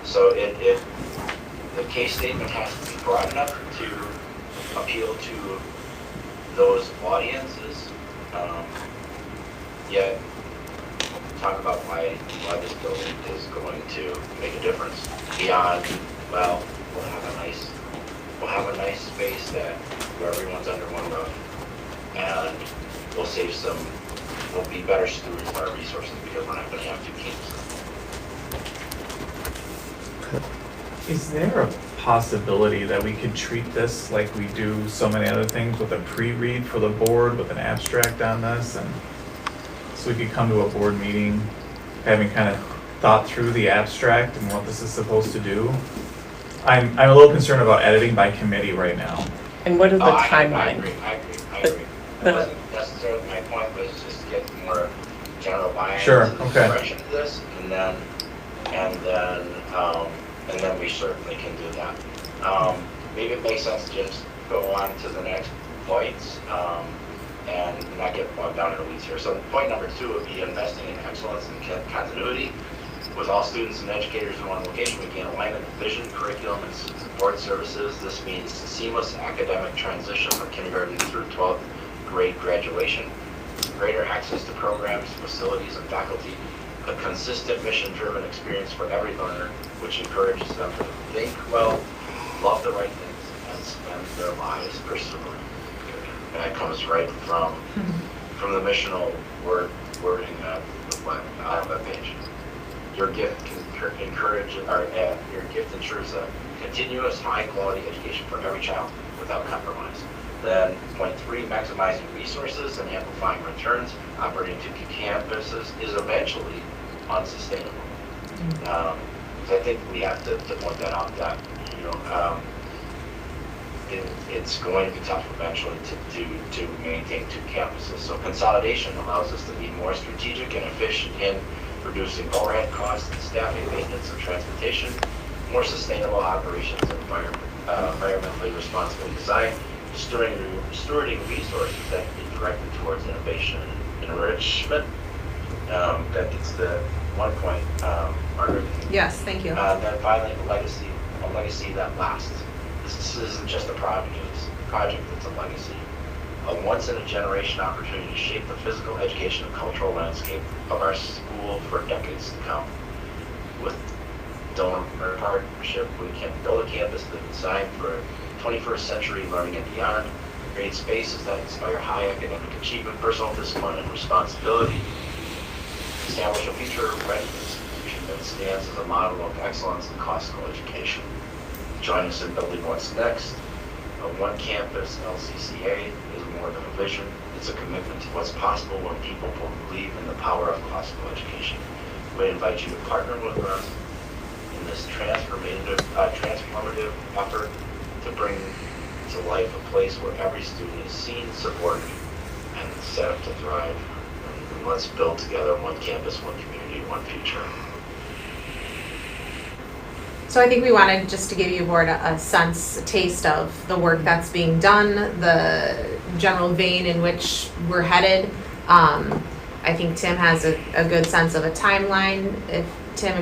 So the case statement has to be broad enough to appeal to those audiences, yet talk about why this building is going to make a difference beyond, well, we'll have a nice space that where everyone's under one roof, and we'll be better stewards of our resources because we're not going to have two campuses. Is there a possibility that we could treat this like we do so many other things with a pre-read for the board with an abstract on this, and so we could come to a board meeting having kind of thought through the abstract and what this is supposed to do? I'm a little concerned about editing by committee right now. And what is the I timeline? agree. That wasn't necessarily my point, was just to get more general buy-in. Sure, to the okay. direction of this, and then we certainly can do that. Maybe it makes sense to just go on to the next points, and not get bogged down in the weeds here. So point number 2 would be investing in excellence and continuity. With all students and educators in one location, we gain alignment of vision, curriculum, and support services. This means seamless academic transition from kindergarten through 12th grade graduation, greater access to programs, facilities, and faculty, a consistent mission-driven experience for every learner, which encourages them to think well, love the right things, and spend their lives pursuing. And that comes right from the missional wording of the page. Your gift ensures a continuous high-quality education for every child without compromise. Then point three, maximizing resources and amplifying returns. Operating two campuses is eventually unsustainable. So I think we have to point that out, that, it's going to be tough eventually to maintain two campuses. So consolidation allows us to be more strategic and efficient in reducing overhead costs, staffing, maintenance, and transportation, more sustainable operations, and environmentally responsible design, stewarding resources that can be directed towards innovation and enrichment. That gets the 1 point, Margaret. Yes, thank you. Then finally, a legacy that lasts. This isn't just a project, it's a legacy. A once-in-a-generation opportunity to shape the physical, education, and cultural landscape of our school for decades to come. With donor partnership, we can build a campus that's designed for 21st century learning and beyond, create spaces that inspire high academic achievement, personal discipline, and responsibility, establish a future-ready institution that stands as a model of excellence in classical education. Join us in building what's next. A one-campus LCCA is more than a vision. It's a commitment to what's possible when people believe in the power of classical education. We invite you to partner with us in this transformative effort to bring to life a place where every student is seen, supported, and set up to thrive. And let's build together one campus, one community, one future. So I think we wanted just to give you board a taste of the work that's being done, the general vein in which we're headed. I think Tim has a good sense of a timeline. If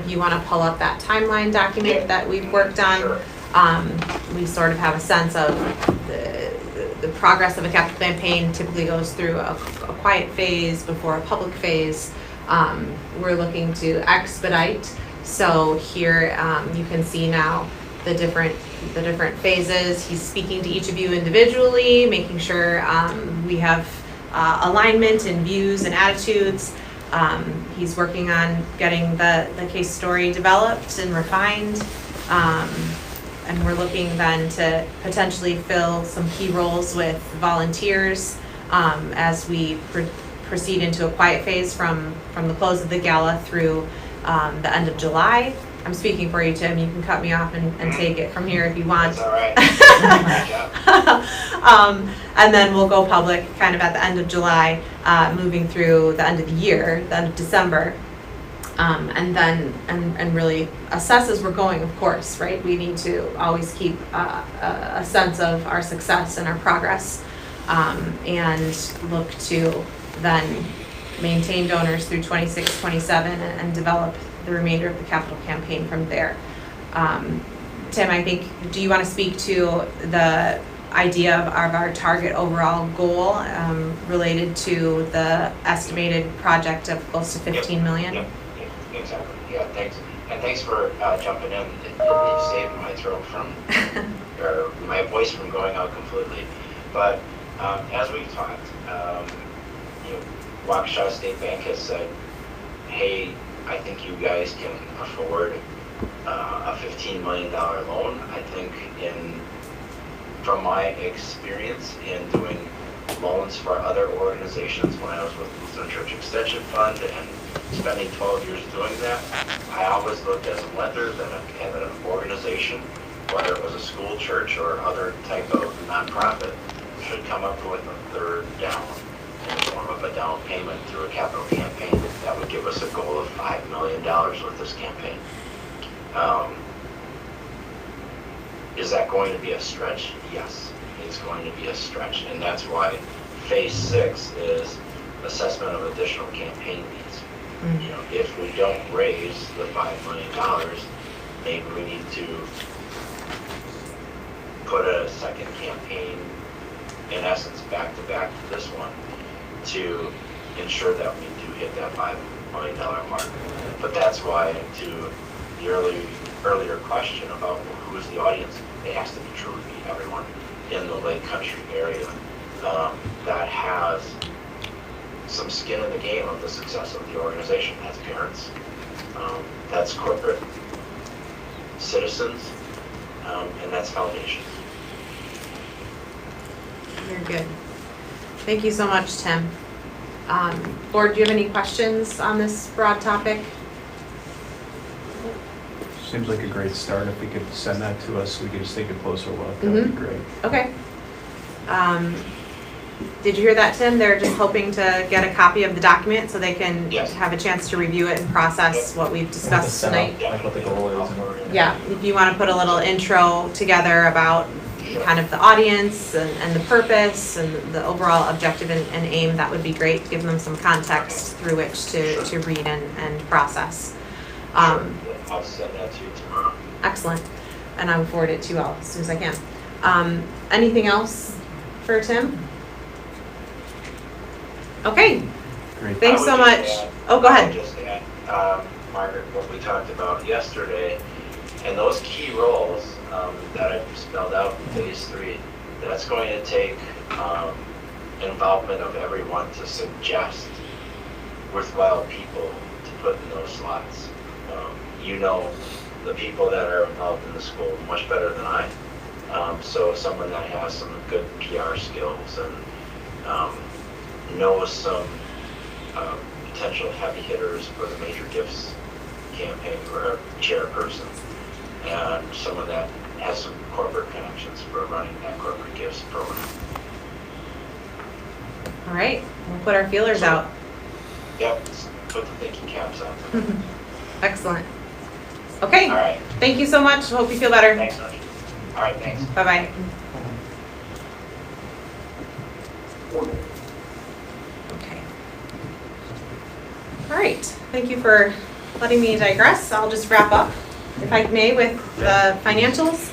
you want to pull up that timeline document that we've worked on, we sort of have a sense of the progress of a capital campaign typically goes through a quiet phase before a public phase. We're looking to expedite. So here you can see now the different phases. He's speaking to each of you individually, making sure we have alignment in views and attitudes. He's working on getting the case story developed and refined. And we're looking then to potentially fill some key roles with volunteers as we proceed into a quiet phase from the close of the gala through the end of July. I'm speaking for you, Tim. You can cut me off and take it from here if you want. That's all right. And then we'll go public kind of at the end of July, moving through the end of the year, the end of December. And then really assess as we're going, of course, right? We need to always keep a sense of our success and our progress, and look to then maintain donors through 26, 27, and develop the remainder of the capital campaign from there. Tim, I think, do you want to speak to the idea of our target overall goal related to the estimated project of close to 15 million? Yep, exactly. Yeah, thanks. And thanks for jumping in. It saved my throat from, or my voice from going out completely. But as we've talked, Waukesha State Bank has said, hey, I think you guys can afford a $15 million loan. I think from my experience in doing loans for other organizations when I was with Lutheran Church Extension Fund and spending 12 years doing that, I always looked as a lender that an organization, whether it was a school, church, or other type of nonprofit, should come up with a third down in the form of a down payment through a capital campaign. That would give us a goal of $5 million with this campaign. Is that going to be a stretch? Yes, it's going to be a stretch. And that's why phase 6 is assessment of additional campaign needs. Mm-hmm. If we don't raise the $5 million, maybe we need to put a second campaign, in essence, back to back to this one, to ensure that we do hit that $5 million mark. But that's why, to the earlier question about who's the audience, it has to be truly be everyone in the Lake Country area that has some skin in the game of the success of the organization. That's parents, that's corporate citizens, and that's foundations. Very good. Thank you so much, Tim. Board, do you have any questions on this broad topic? Seems like a great start. If we could send that to us, we could just take a closer look. That would be great. Okay. Did you hear that, Tim? They're just hoping to get a copy of the document so they can Yes. have a chance to review it and process what we've discussed tonight. Like what the goal is. Yeah, if you want to put a little intro together about kind of the audience and the purpose and the overall objective and aim, that would be great. Give them some context through which to read and process. I'll send that to you tomorrow. Excellent. And I will forward it to you all as soon as I can. Anything else for Tim? Okay, Great. thanks so I would much. just add- Oh, go I ahead. would just add, Margaret, what we talked about yesterday, and those key roles that I've spelled out in phase 3, that's going to take involvement of everyone to suggest worthwhile people to put in those slots. You know the people that are involved in the school much better than I. So someone that has some good PR skills and knows some potential heavy hitters for the major gifts campaign for a chairperson, and someone that has some corporate connections for running that corporate gifts program. All right, we'll put our feelers out. Yep, put the thinking caps on. Excellent. Okay, All right, thank you so much. Hope you feel better. thanks, Archie. All right, thanks. Bye-bye. Okay. All right, thank you for letting me digress. I'll just wrap up, if I may, with the financials.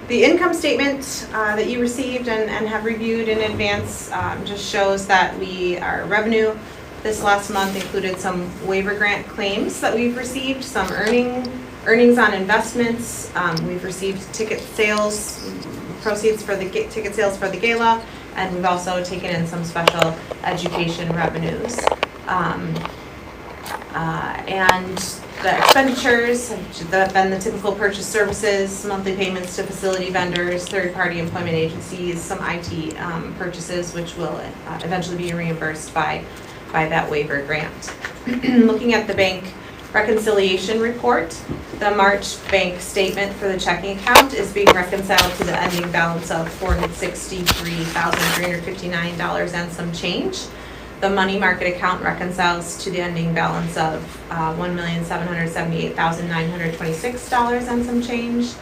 The income statement that you received and have reviewed in advance just shows that our revenue this last month included some waiver grant claims that we've received, some earnings on investments. We've received ticket sales, proceeds for the ticket sales for the gala, and we've also taken in some special education revenues. And the expenditures that have been the typical purchase services, monthly payments to facility vendors, third-party employment agencies, some IT purchases, which will eventually be reimbursed by that waiver grant. Looking at the bank reconciliation report, the March bank statement for the checking account is being reconciled to the ending balance of $463,359 and some change. The money market account reconciles to the ending balance of $1,778,926 and some change.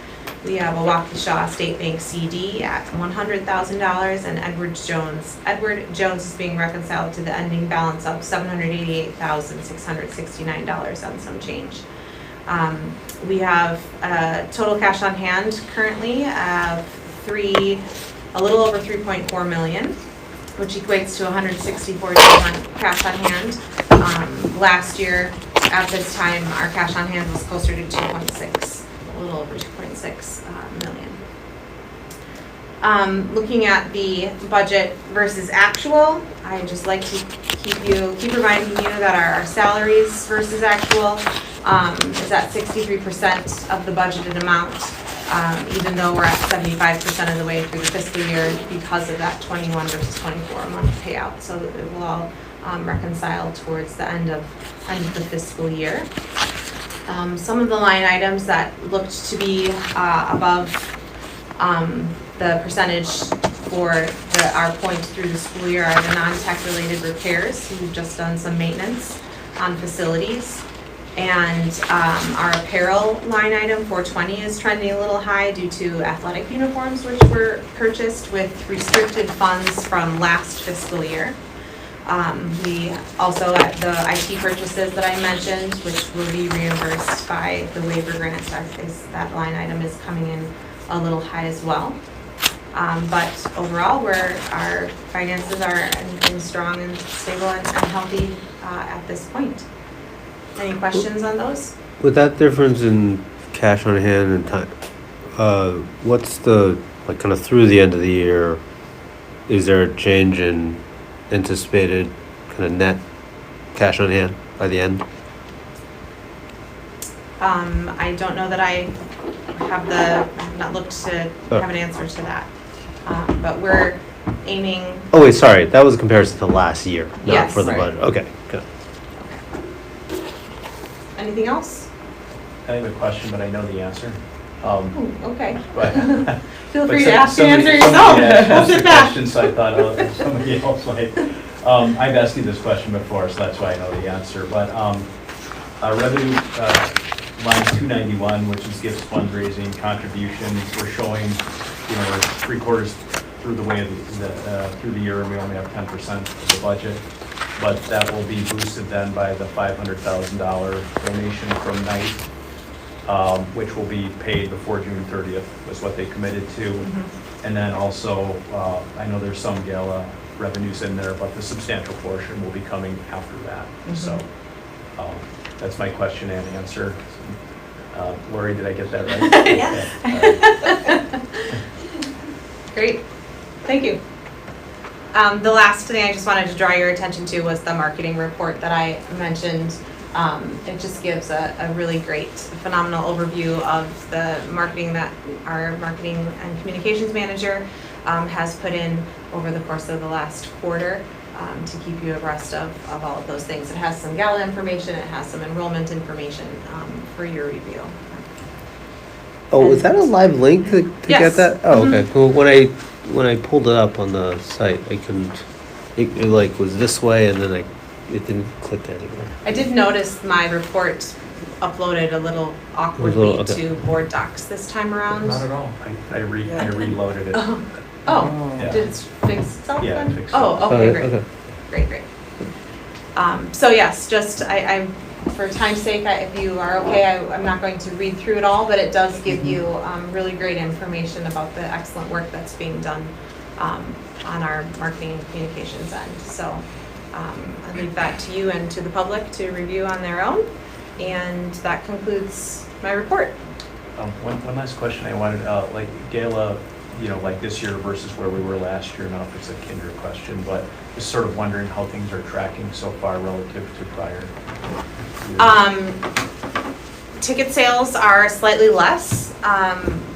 We have a Waukesha State Bank CD at $100,000, and Edward Jones is being reconciled to the ending balance of $788,669 and some change. We have total cash on hand currently of a little over 3.4 million. Which equates to 164 days on cash on hand. Last year, at this time, our cash on hand was closer to 2.6, a little over 2.6 million. Looking at the budget versus actual, I just like to keep reminding you that our salaries versus actual is at 63% of the budgeted amount. Even though we're at 75% of the way through the fiscal year because of that 21 versus 24 month payout. So it will all reconcile towards the end of the fiscal year. Some of the line items that looked to be above the percentage for our point through the school year are the non-tech related repairs. We've just done some maintenance on facilities. And our apparel line item, 420, is trending a little high due to athletic uniforms, which were purchased with restricted funds from last fiscal year. We also, at the IT purchases that I mentioned, which will be reimbursed by the waiver grant, that line item is coming in a little high as well. But overall, our finances are in strong and stable and healthy at this point. Any questions on those? With that difference in cash on hand and time, what's the, like, kind of through the end of the year, is there a change in anticipated kind of net cash on hand by the end? I don't know that I have not looked to have an answer to that. But we're aiming, Oh, wait, sorry, that was a comparison to last year, not Yes. for the Right. budget. Okay, good. anything else? I have a question, but I know the answer. Ooh, okay. But Feel but free to some- ask and answer somebody- yourself. somebody We'll asked sit the back. question, so I thought, oh, somebody else might. I've asked you this question before, so that's why I know the answer. But revenue line 291, which is gifts, fundraising, contributions, we're showing, we're 3/4 through the way of through the year, and we only have 10% of the budget. But that will be boosted then by the $500,000 donation from Knight, which will be paid before June 30th, was what they committed to. And then also, I know there's some gala revenues in there, but the substantial portion will be coming after that. So that's my question and answer. Lori, did I get that right? Yes. Okay. All right. Great, thank you. The last thing I just wanted to draw your attention to was the marketing report that I mentioned. It just gives a really great, phenomenal overview of the marketing that our marketing and communications manager has put in over the course of the last quarter to keep you abreast of all of those things. It has some gala information, it has some enrollment information for your review. Oh, was that a live link to get Yes. that? Oh, okay, cool. When I pulled it up on the site, I couldn't, it like was this way and then it didn't click anywhere. I did notice my report uploaded a little awkwardly okay. to Board Docs this time around. Not at all. I reloaded it. Oh, Yeah. did it fix itself Yeah, it then? fixed Oh, okay, great. Okay. Great. So yes, just I for time's sake, if you are okay, I'm not going to read through it all, but it does give you really great information about the excellent work that's being done on our marketing and communications end. So I'll leave that to you and to the public to review on their own. And that concludes my report. One last question I wanted, like gala, like this year versus where we were last year, not if it's a kinder question, but just sort of wondering how things are tracking so far relative to prior years. Ticket sales are slightly less,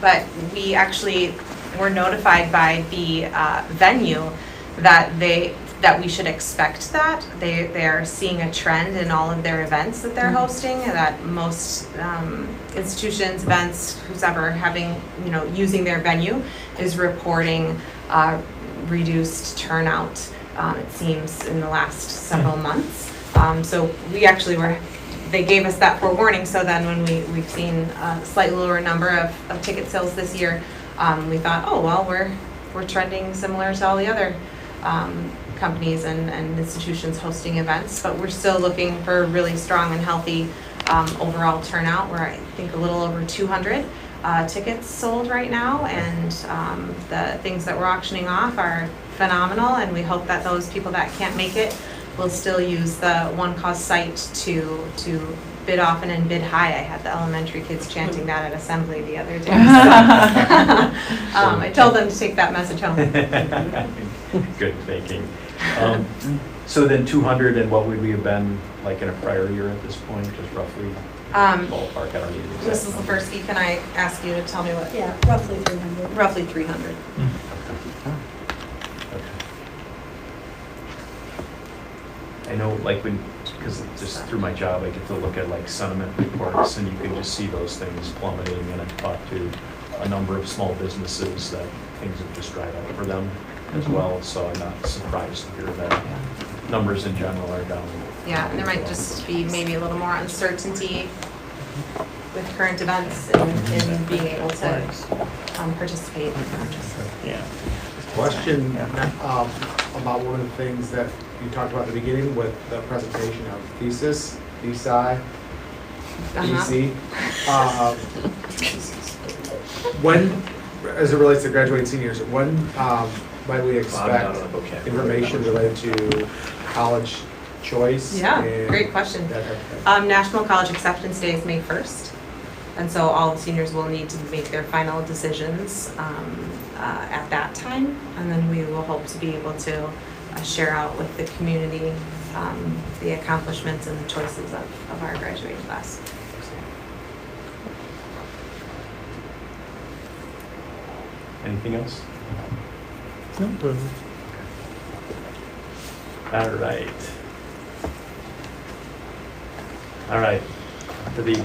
but we actually were notified by the venue that we should expect that. They are seeing a trend in all of their events that they're hosting, that most institutions, events, who's ever having, using their venue is reporting reduced turnout, it seems, in the last several months. So we actually they gave us that forewarning, so then when we've seen a slightly lower number of ticket sales this year, we thought, oh, well, we're trending similar to all the other companies and institutions hosting events, but we're still looking for really strong and healthy overall turnout. We're, I think, a little over 200 tickets sold right now, and the things that we're auctioning off are phenomenal, and we hope that those people that can't make it will still use the One Cause site to bid often and bid high. I had the elementary kids chanting that at assembly the other day. So, I told them to take that message home. Good thinking. So then 200, and what would we have been like in a prior year at this point, just roughly ballpark? I don't need the exact Mrs. number. Lepersky, can I ask you to tell me what? Yeah, roughly 300. Roughly 300. Okay. I know, like, because just through my job, I get to look at like sentiment reports, and you can just see those things plummeting, and I've talked to a number of small businesses that things have just dried up for them as well, so I'm not surprised to hear that numbers in general are down. Yeah, and there might just be maybe a little more uncertainty with current events in being able to participate. Yeah. Question about one of the things that you talked about at the beginning with the presentation of thesis, DSI, DC. When, as it relates to graduating seniors, when might we expect information related to college choice? Yeah, and great question. that type of thing? National College Acceptance Day is May 1st, and so all the seniors will need to make their final decisions at that time, and then we will hope to be able to share out with the community the accomplishments and the choices of our graduating class. Anything else? All right. All right. For the,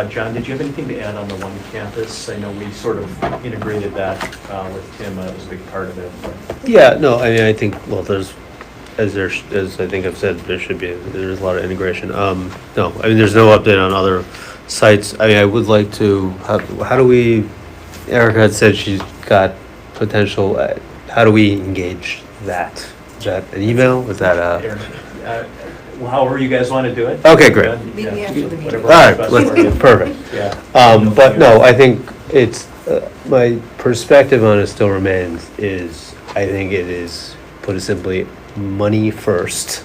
John, did you have anything to add on the one campus? I know we sort of integrated that with Tim, that was a big part of it. Yeah, no, I mean, I think, well, there's, as I think I've said, there's a lot of integration. No, I mean, there's no update on other sites. I mean, I would like to, how do we, Erica had said she's got potential, how do we engage that? Is that an email? Is that Well, however you guys want to do it. Okay, great. Maybe after the meeting. Whatever All right, works best for you. perfect. Yeah. But no, I think it's, my perspective on it still remains is, I think it is, put it simply, money first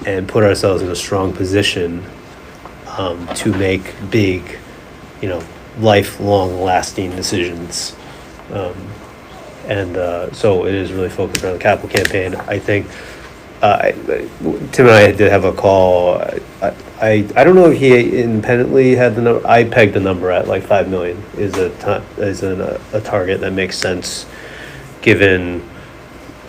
and put ourselves in a strong position to make big, lifelong lasting decisions. So it is really focused around the capital campaign. I think Tim and I did have a call. I don't know if he independently had the number. I pegged the number at like 5 million is a target that makes sense, given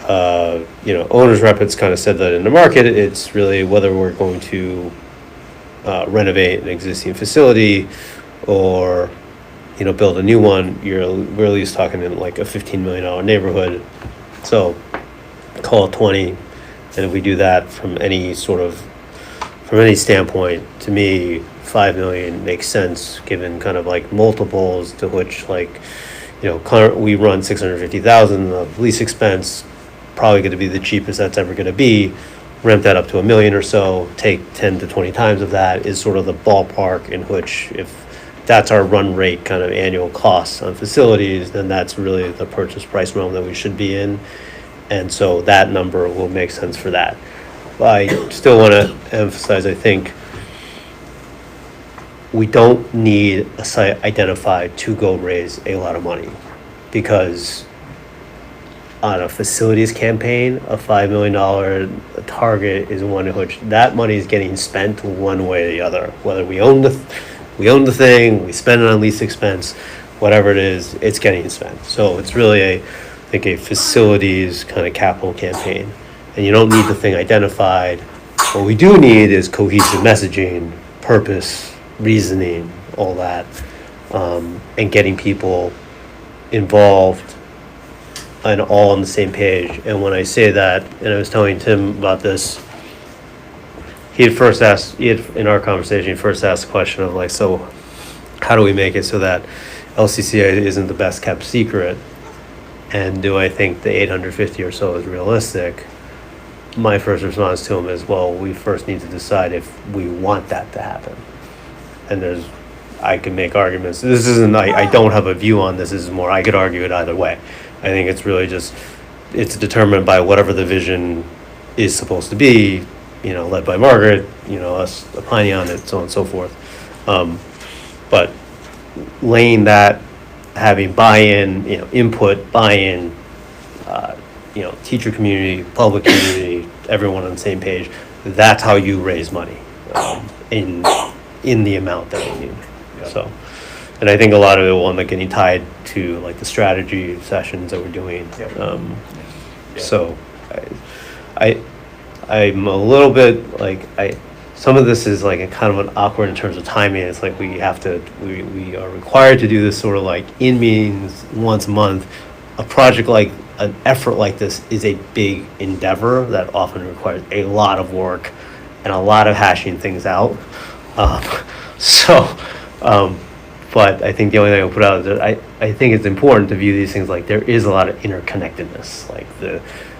owner's rep has kind of said that in the market. It's really whether we're going to renovate an existing facility or build a new one. We're at least talking in like a $15 million neighborhood. So call it 20. And if we do that from any standpoint, to me, 5 million makes sense given kind of like multiples to which we run 650,000 of lease expense, probably going to be the cheapest that's ever going to be. Ramp that up to $1 million or so, take 10 to 20 times of that is sort of the ballpark in which if that's our run rate kind of annual costs on facilities, then that's really the purchase price realm that we should be in. And so that number will make sense for that. I still want to emphasize, I think we don't need a site identified to go raise a lot of money, because on a facilities campaign, a $5 million target is one in which that money is getting spent one way or the other. Whether we own the thing, we spend it on lease expense, whatever it is, it's getting spent. So it's really a facilities kind of capital campaign, and you don't need the thing identified. What we do need is cohesive messaging, purpose, reasoning, all that, and getting people involved and all on the same page. And when I say that, and I was telling Tim about this, in our conversation, he first asked the question of so how do we make it so that LCCA isn't the best kept secret? And do I think the 850 or so is realistic? My first response to him is, well, we first need to decide if we want that to happen. And I can make arguments. This isn't, I don't have a view on this. This is more, I could argue it either way. I think it's really just, it's determined by whatever the vision is supposed to be, led by Margaret, us opining on it, so on and so forth. But laying that, having buy-in, input, buy-in, teacher community, public community, everyone on the same page. That's how you raise money in the amount that we need. So, and I think a lot of it will end up getting tied to the strategy sessions that we're doing. So, I'm a little bit some of this is a kind of an awkward in terms of timing. It's we are required to do this sort of in meetings once a month. A project an effort like this is a big endeavor that often requires a lot of work and a lot of hashing things out. But I think the only thing I'll put out is that I think it's important to view these things there is a lot of interconnectedness.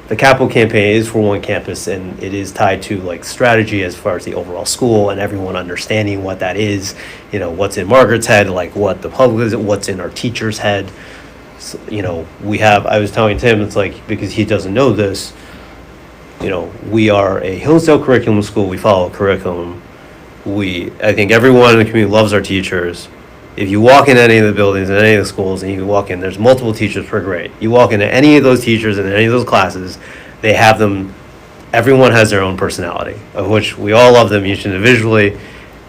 The capital campaign is for one campus, and it is tied to strategy as far as the overall school and everyone understanding what that is, what's in Margaret's head, what the public is, what's in our teacher's head. So, I was telling Tim, it's because he doesn't know this, we are a Hillsdale curriculum school, we follow a curriculum. I think everyone in the community loves our teachers. If you walk in any of the buildings in any of the schools and you walk in, there's multiple teachers per grade. You walk into any of those teachers in any of those classes, they have them, everyone has their own personality, of which we all love them each individually.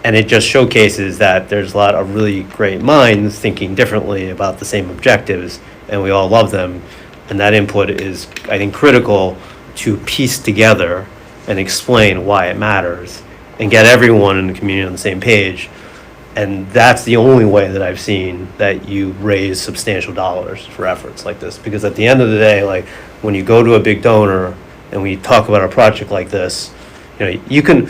And it just showcases that there's a lot of really great minds thinking differently about the same objectives and we all love them. And that input is, I think, critical to piece together and explain why it matters and get everyone in the community on the same page. And that's the only way that I've seen that you raise substantial dollars for efforts like this. Because at the end of the day, like, when you go to a big donor and we talk about a project like this, you know, you can,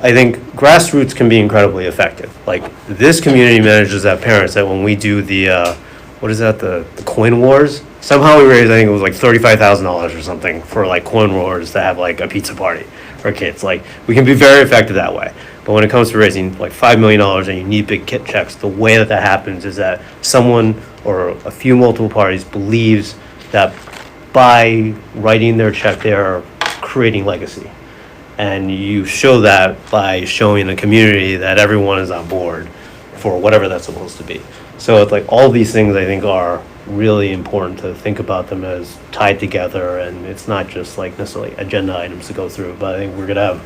I think grassroots can be incredibly effective. Like, this community manages that parents that when we do the, what is that, the coin wars? Somehow we raised, I think it was like $35,000 or something for like coin wars to have like a pizza party for kids. Like, we can be very effective that way. But when it comes to raising like $5 million and you need big kit checks, the way that that happens is that someone or a few multiple parties believes that by writing their check, they're creating legacy. And you show that by showing the community that everyone is on board for whatever that's supposed to be. So it's like all these things I think are really important to think about them as tied together, and it's not just like necessarily agenda items to go through, but I think we're gonna have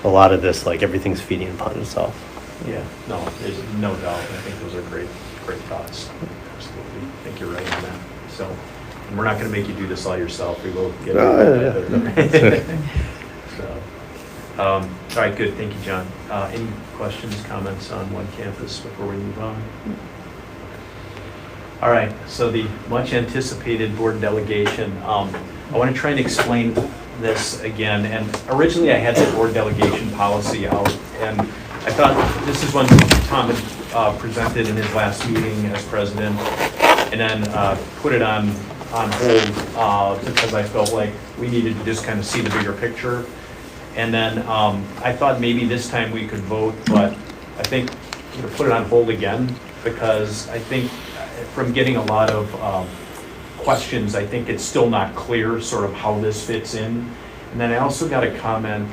a lot of this, like everything's feeding upon itself. Yeah, no, there's no doubt. I think those are great thoughts. Absolutely. I think you're right on that. So, and we're not going to make you do this all yourself. We will get So, all right, good. Thank you, John. Any questions, comments on One Campus before we move on? All right, so the much anticipated board delegation. I want to try and explain this again, and originally I had the board delegation policy out, and I thought this is one Tom had presented in his last meeting as president, and then put it on hold because I felt like we needed to just kind of see the bigger picture. And then I thought maybe this time we could vote, but I think put it on hold again, because I think from getting a lot of questions, I think it's still not clear sort of how this fits in. And then I also got a comment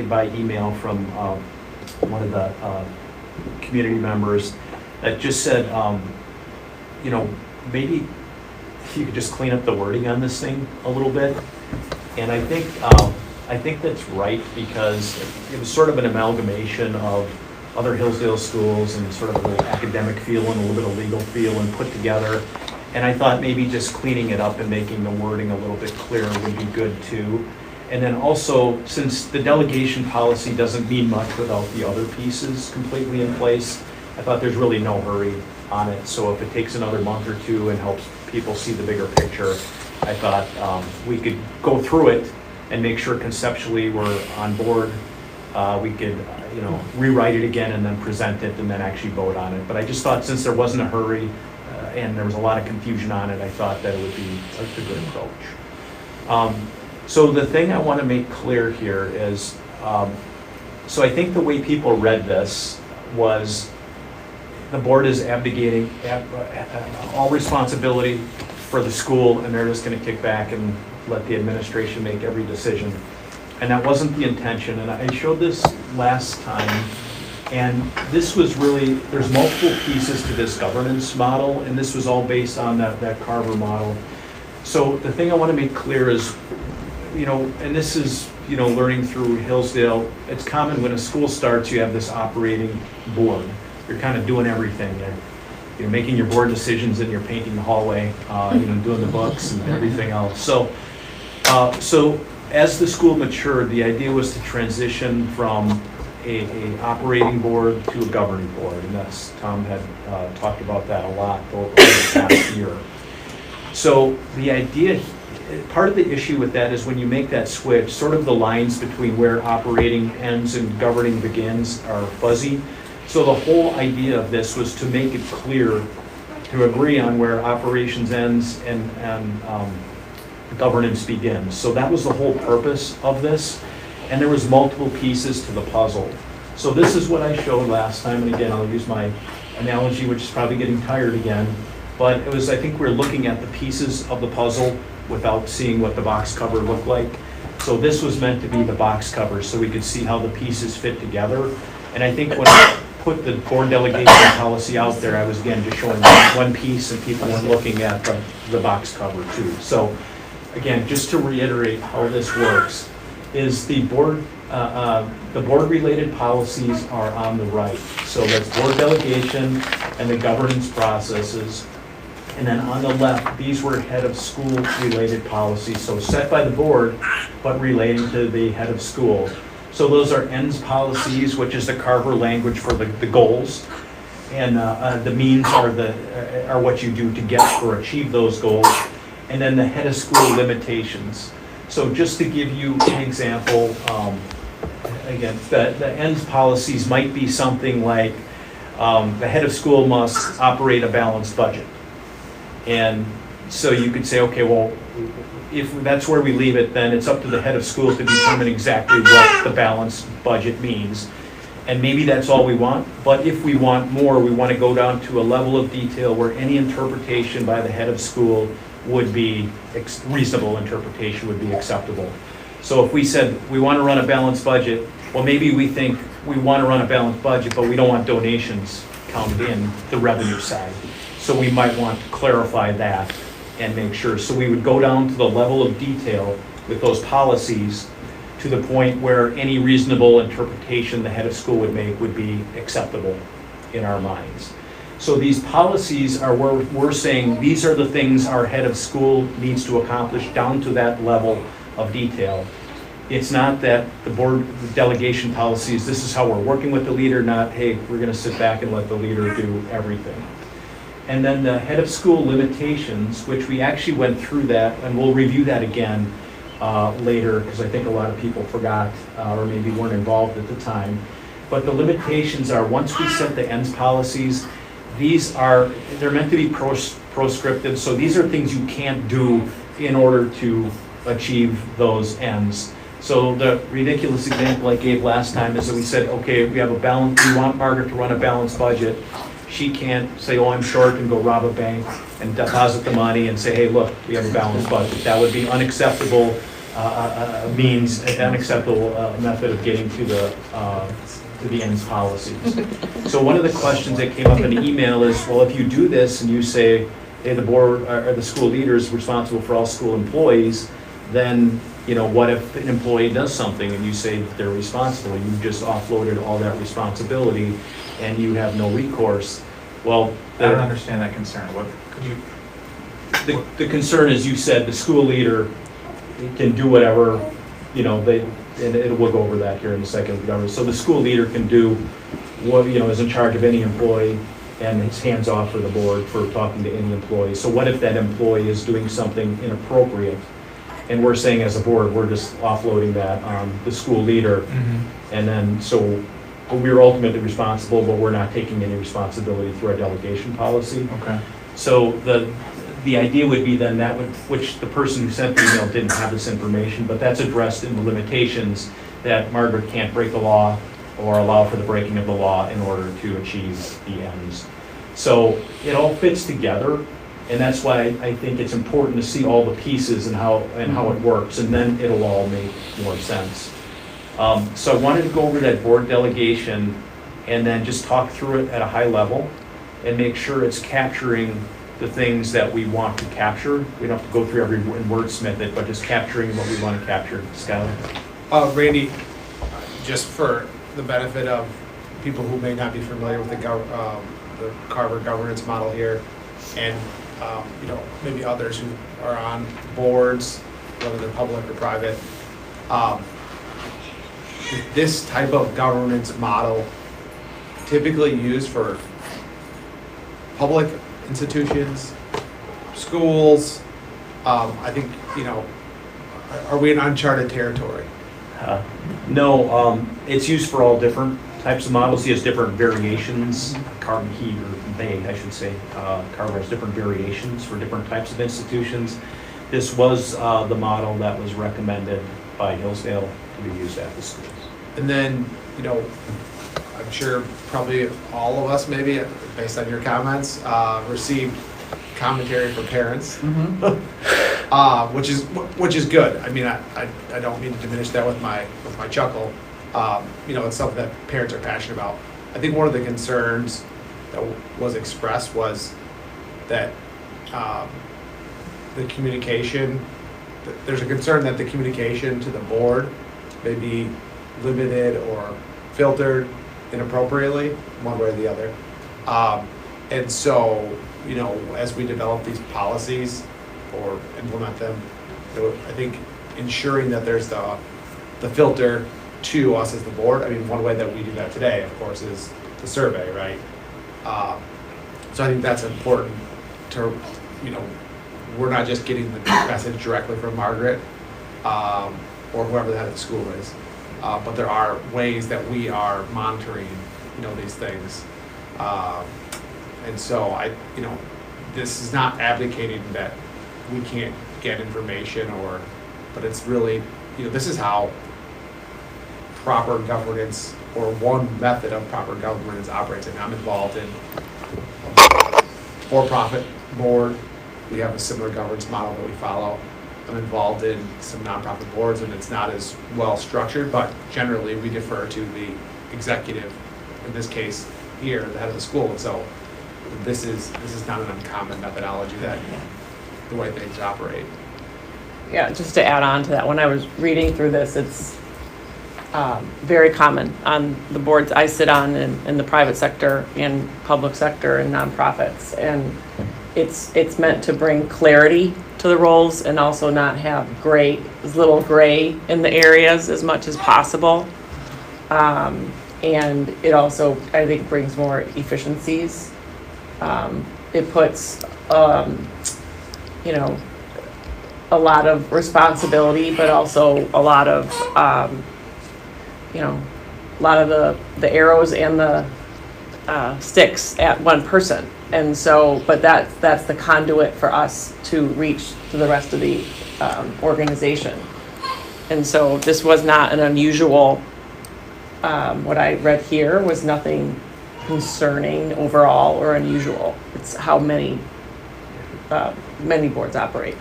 by email from one of the community members that just said, maybe you could just clean up the wording on this thing a little bit. And I think that's right, because it was sort of an amalgamation of other Hillsdale schools and sort of a little academic feel and a little bit of legal feel and put together. And I thought maybe just cleaning it up and making the wording a little bit clearer would be good too. And then also, since the delegation policy doesn't mean much without the other pieces completely in place, I thought there's really no hurry on it. So if it takes another month or two and helps people see the bigger picture, I thought we could go through it and make sure conceptually we're on board. We could, rewrite it again and then present it and then actually vote on it. But I just thought, since there wasn't a hurry and there was a lot of confusion on it, I thought that it would be a good approach. So the thing I want to make clear here is, so I think the way people read this was the board is abdicating all responsibility for the school, and they're just going to kick back and let the administration make every decision. And that wasn't the intention. And I showed this last time, and this was really, there's multiple pieces to this governance model, and this was all based on that Carver model. So the thing I want to make clear is, and this is, learning through Hillsdale, it's common when a school starts, you have this operating board. You're kind of doing everything. You're making your board decisions, and you're painting the hallway, doing the books and everything else. So as the school matured, the idea was to transition from a operating board to a governing board, and that's, Tom had talked about that a lot over the past year. So the idea, part of the issue with that is when you make that switch, sort of the lines between where operating ends and governing begins are fuzzy. So the whole idea of this was to make it clear, to agree on where operations ends and governance begins. So that was the whole purpose of this, and there was multiple pieces to the puzzle. So this is what I showed last time, and again, I'll use my analogy, which is probably getting tired again, but it was, I think we're looking at the pieces of the puzzle without seeing what the box cover looked like. So this was meant to be the box cover, so we could see how the pieces fit together. And I think when I put the board delegation policy out there, I was again just showing one piece, and people weren't looking at the box cover too. So again, just to reiterate how this works, is the board-related policies are on the right. So that's board delegation and the governance processes. And then on the left, these were head of school related policies, so set by the board, but relating to the head of school. So those are ends policies, which is the Carver language for the goals. And the means are what you do to get or achieve those goals. And then the head of school limitations. So just to give you an example, again, the ends policies might be something like the head of school must operate a balanced budget. And so you could say, okay, well, if that's where we leave it, then it's up to the head of school to determine exactly what the balanced budget means. And maybe that's all we want, but if we want more, we want to go down to a level of detail where any interpretation by the head of school would be, reasonable interpretation would be acceptable. So if we said we want to run a balanced budget, well, maybe we think we want to run a balanced budget, but we don't want donations counted in the revenue side. So we might want to clarify that and make sure. So we would go down to the level of detail with those policies to the point where any reasonable interpretation the head of school would make would be acceptable in our minds. So these policies are where we're saying these are the things our head of school needs to accomplish down to that level of detail. It's not that the board delegation policies, this is how we're working with the leader, not, hey, we're gonna sit back and let the leader do everything. And then the head of school limitations, which we actually went through that, and we'll review that again later, because I think a lot of people forgot or maybe weren't involved at the time. But the limitations are, once we set the ends policies, they're meant to be proscriptive, so these are things you can't do in order to achieve those ends. So the ridiculous example I gave last time is that we said, okay, we want Margaret to run a balanced budget. She can't say, oh, I'm short, and go rob a bank and deposit the money and say, hey, look, we have a balanced budget. That would be unacceptable unacceptable method of getting to the ends policies. So one of the questions that came up in the email is, well, if you do this and you say, hey, the board or the school leader is responsible for all school employees, then what if an employee does something and you say that they're responsible? You've just offloaded all that responsibility and you have no recourse. Well, I don't understand that concern. What could you? The concern is, you said the school leader can do whatever, and we'll go over that here in a second. So the school leader can do what, is in charge of any employee, and it's hands off for the board for talking to any employee. So what if that employee is doing something inappropriate? And we're saying as a board, we're just offloading that on the school leader. Mm-hmm. And then, so we're ultimately responsible, but we're not taking any responsibility through our delegation policy. Okay. So the idea would be then which the person who sent the email didn't have this information, but that's addressed in the limitations that Margaret can't break the law or allow for the breaking of the law in order to achieve the ends. So it all fits together. And that's why I think it's important to see all the pieces and how it works, and then it'll all make more sense. So I wanted to go over that board delegation and then just talk through it at a high level and make sure it's capturing the things that we want to capture. We don't have to go through every and wordsmith it, but just capturing what we want to capture. Skylar? Randy, just for the benefit of people who may not be familiar with the Carver governance model here, and maybe others who are on boards, whether they're public or private, this type of governance model typically used for public institutions, schools. I think, are we in uncharted territory? No, it's used for all different types of models. He has different variations. I should say, Carver has different variations for different types of institutions. This was the model that was recommended by Hillsdale to be used at the schools. And then, I'm sure probably all of us, maybe based on your comments, received commentary from parents, which is good. I mean, I don't mean to diminish that with my chuckle. It's something that parents are passionate about. I think one of the concerns that was expressed was that the communication, there's a concern that the communication to the board may be limited or filtered inappropriately, one way or the other. And so, you know, as we develop these policies or implement them, you know, I think ensuring that there's the filter to us as the board. I mean, one way that we do that today, of course, is the survey, right? So I think that's important to, you know, we're not just getting the message directly from Margaret or whoever the head of the school is, but there are ways that we are monitoring, you know, these things. And so you know, this is not advocating that we can't get information but it's really, you know, this is how proper governance or one method of proper governance operates. And I'm involved in a for-profit board. We have a similar governance model that we follow. I'm involved in some nonprofit boards, and it's not as well structured, but generally we defer to the executive, in this case here, the head of the school. And so this is not an uncommon methodology that the way things operate. Yeah, just to add on to that, when I was reading through this, it's very common on the boards I sit on in the private sector and public sector and nonprofits. And it's meant to bring clarity to the roles and also not have little gray in the areas as much as possible. And it also, I think, brings more efficiencies. It puts, you know, a lot of responsibility, but also a lot of, you know, a lot of the arrows and the sticks at one person. And so, but that's the conduit for us to reach to the rest of the organization. And so this was not an unusual, what I read here was nothing concerning overall or unusual. It's how many boards operate.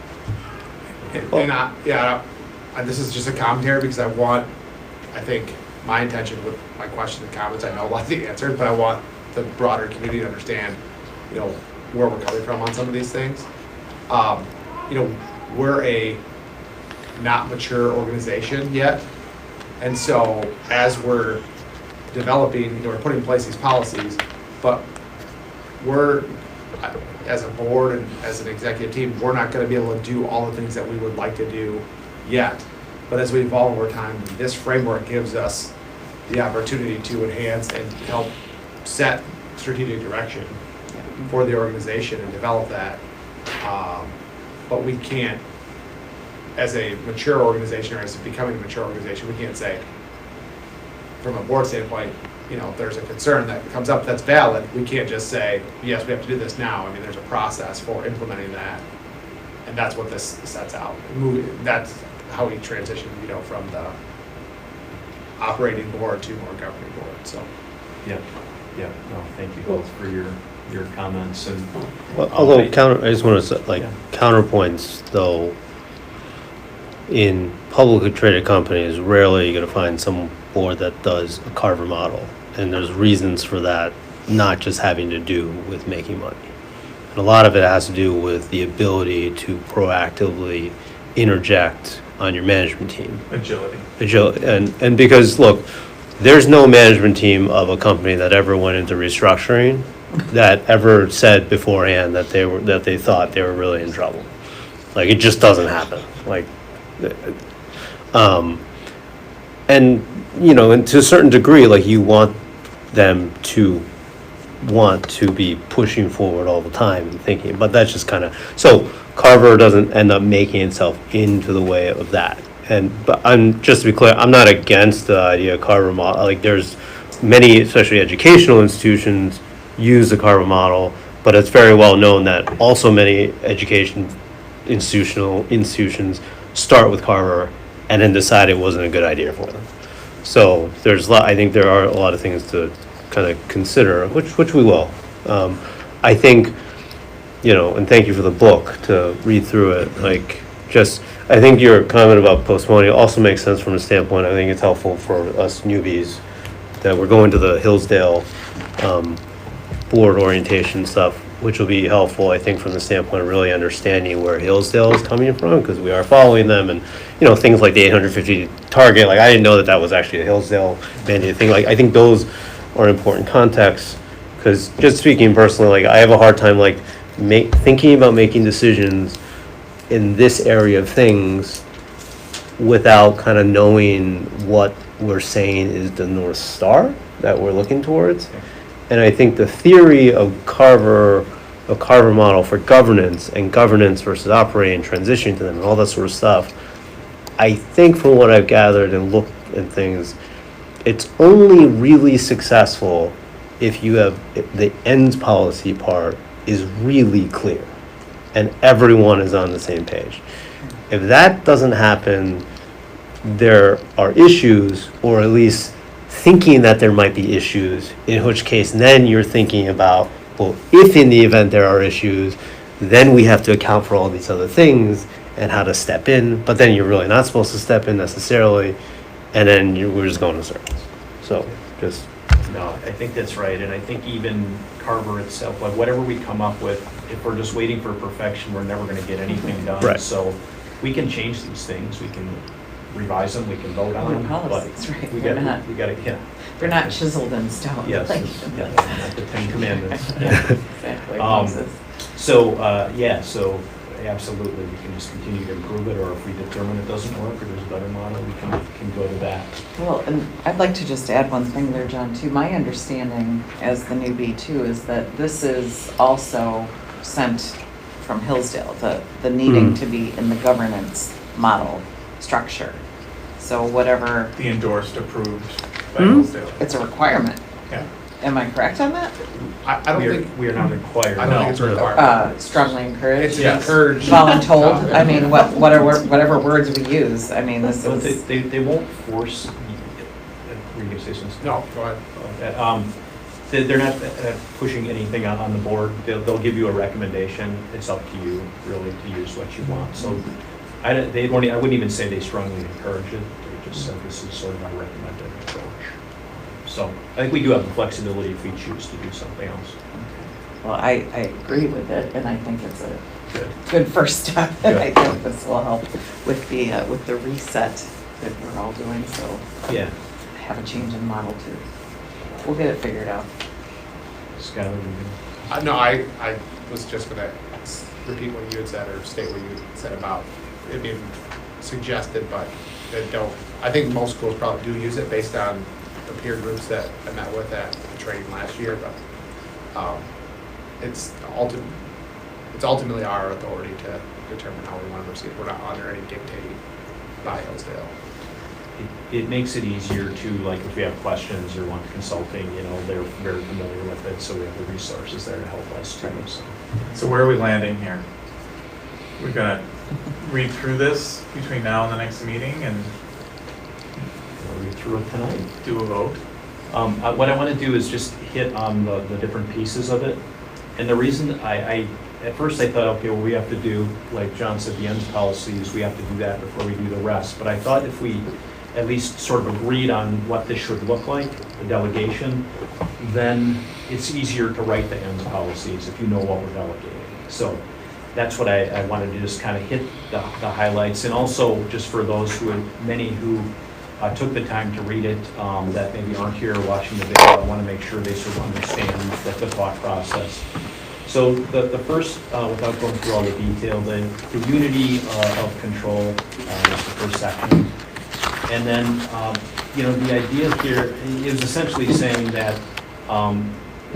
And this is just a commentary because I think my intention with my questions and comments, I know a lot of the answers, but I want the broader community to understand, you know, where we're coming from on some of these things. You know, we're a not mature organization yet. And so as we're developing, you know, we're putting in place these policies, but we're, as a board and as an executive team, we're not going to be able to do all the things that we would like to do yet. But as we evolve over time, this framework gives us the opportunity to enhance and help set strategic direction for the organization and develop that. But we can't, as a mature organization or as becoming a mature organization, we can't say, from a board standpoint, you know, if there's a concern that comes up that's valid, we can't just say, yes, we have to do this now. I mean, there's a process for implementing that. And that's what this sets out. That's how we transition, you know, from the operating board to more governing board, so. Yeah, no, thank you both for your comments and. Well, although I just want to say, like, counterpoints though, in publicly traded companies, rarely you're going to find some board that does a Carver model. And there's reasons for that, not just having to do with making money. And a lot of it has to do with the ability to proactively interject on your management team. Agility. And because, look, there's no management team of a company that ever went into restructuring that ever said beforehand that they thought they were really in trouble. Like, it just doesn't happen. Like, and, you know, and to a certain degree, like, you want them to want to be pushing forward all the time and thinking, but that's just kind of, so Carver doesn't end up making itself into the way of that. But I'm, just to be clear, I'm not against the idea of Carver model. Like, there's many, especially educational institutions, use the Carver model, but it's very well known that also many education institutions start with Carver and then decide it wasn't a good idea for them. So I think there are a lot of things to kind of consider, which we will. I think, you know, and thank you for the book to read through it. Like, I think your comment about postponing also makes sense from a standpoint. I think it's helpful for us newbies that we're going to the Hillsdale board orientation stuff, which will be helpful, I think, from the standpoint of really understanding where Hillsdale is coming from, because we are following them, and, you know, things like the 850 target. Like, I didn't know that was actually a Hillsdale mandate thing. Like, I think those are important contexts, Because just speaking personally, like I have a hard time like thinking about making decisions in this area of things without kind of knowing what we're saying is the North Star that we're looking towards. And I think the theory of Carver model for governance and governance versus operating, transition to them and all that sort of stuff, I think from what I've gathered and looked at things, it's only really successful if you have the ends policy part is really clear and everyone is on the same page. If that doesn't happen, there are issues, or at least thinking that there might be issues, in which case then you're thinking about, well, if in the event there are issues, then we have to account for all these other things and how to step in, but then you're really not supposed to step in necessarily, and then we're just going in circles. So just No, I think that's right, and I think even Carver itself, like whatever we come up with, if we're just waiting for perfection, we're never gonna get anything done. Right. So we can change these things, we can revise them, we can vote on them, but Policies, right, we we're gotta, not, we gotta, yeah, we're not chiseled in stone. yes, like- not the Ten Commandments. Yeah. Exactly. Um, So, yeah, so absolutely, we can just continue to improve it, or if we determine it doesn't work, or there's a better model, we can go to that. Well, and I'd like to just add one thing there, John, too. My understanding as the newbie too is that this is also sent from Hillsdale, the needing to be in the governance model structure. So whatever, The endorsed, approved by Hillsdale. it's a requirement. Yeah. Am I correct on that? I don't think, We are not required. I don't think it's a requirement. Strongly encouraged? It's Yes. encouraged. Voluntold? I mean, whatever words we use, I mean, this But is. they won't force, were you gonna say something? No, go ahead. They're not pushing anything on the board. They'll give you a recommendation. It's up to you, really, to use what you want. So I wouldn't even say they strongly encourage it. They just said this is sort of our recommended approach. So I think we do have the flexibility if we choose to do something else. Well, I agree with it, and I think it's a Good. good first step. And I Good. think this will help with the reset that we're all doing, so Yeah. have a change in model too. We'll get it figured out. Skylar, you No, I was just gonna repeat what you had said, or state what you had said about it being suggested, but they don't. I think most schools probably do use it based on the peer groups that I met with at the training last year, but it's ultimately our authority to determine how we want to proceed. We're not under any dictate by Hillsdale. It makes it easier to, like, if we have questions or want consulting, they're very familiar with it, so we have the resources there to help us too. So where are we landing here? We're gonna read through this between now and the next meeting and We'll read through it tonight. do a vote? What I want to do is just hit on the different pieces of it. And the reason at first I thought, okay, well, we have to do, like John said, the ends policies, we have to do that before we do the rest. But I thought if we at least sort of agreed on what this should look like, the delegation, then it's easier to write the ends policies if you know what we're delegating. So that's what I wanted to just kind of hit the highlights. And also, just for those many who took the time to read it, that maybe aren't here watching the video, I want to make sure they sort of understand the thought process. So the first, without going through all the detail, the unity of control is the first section. And then, the idea here is essentially saying that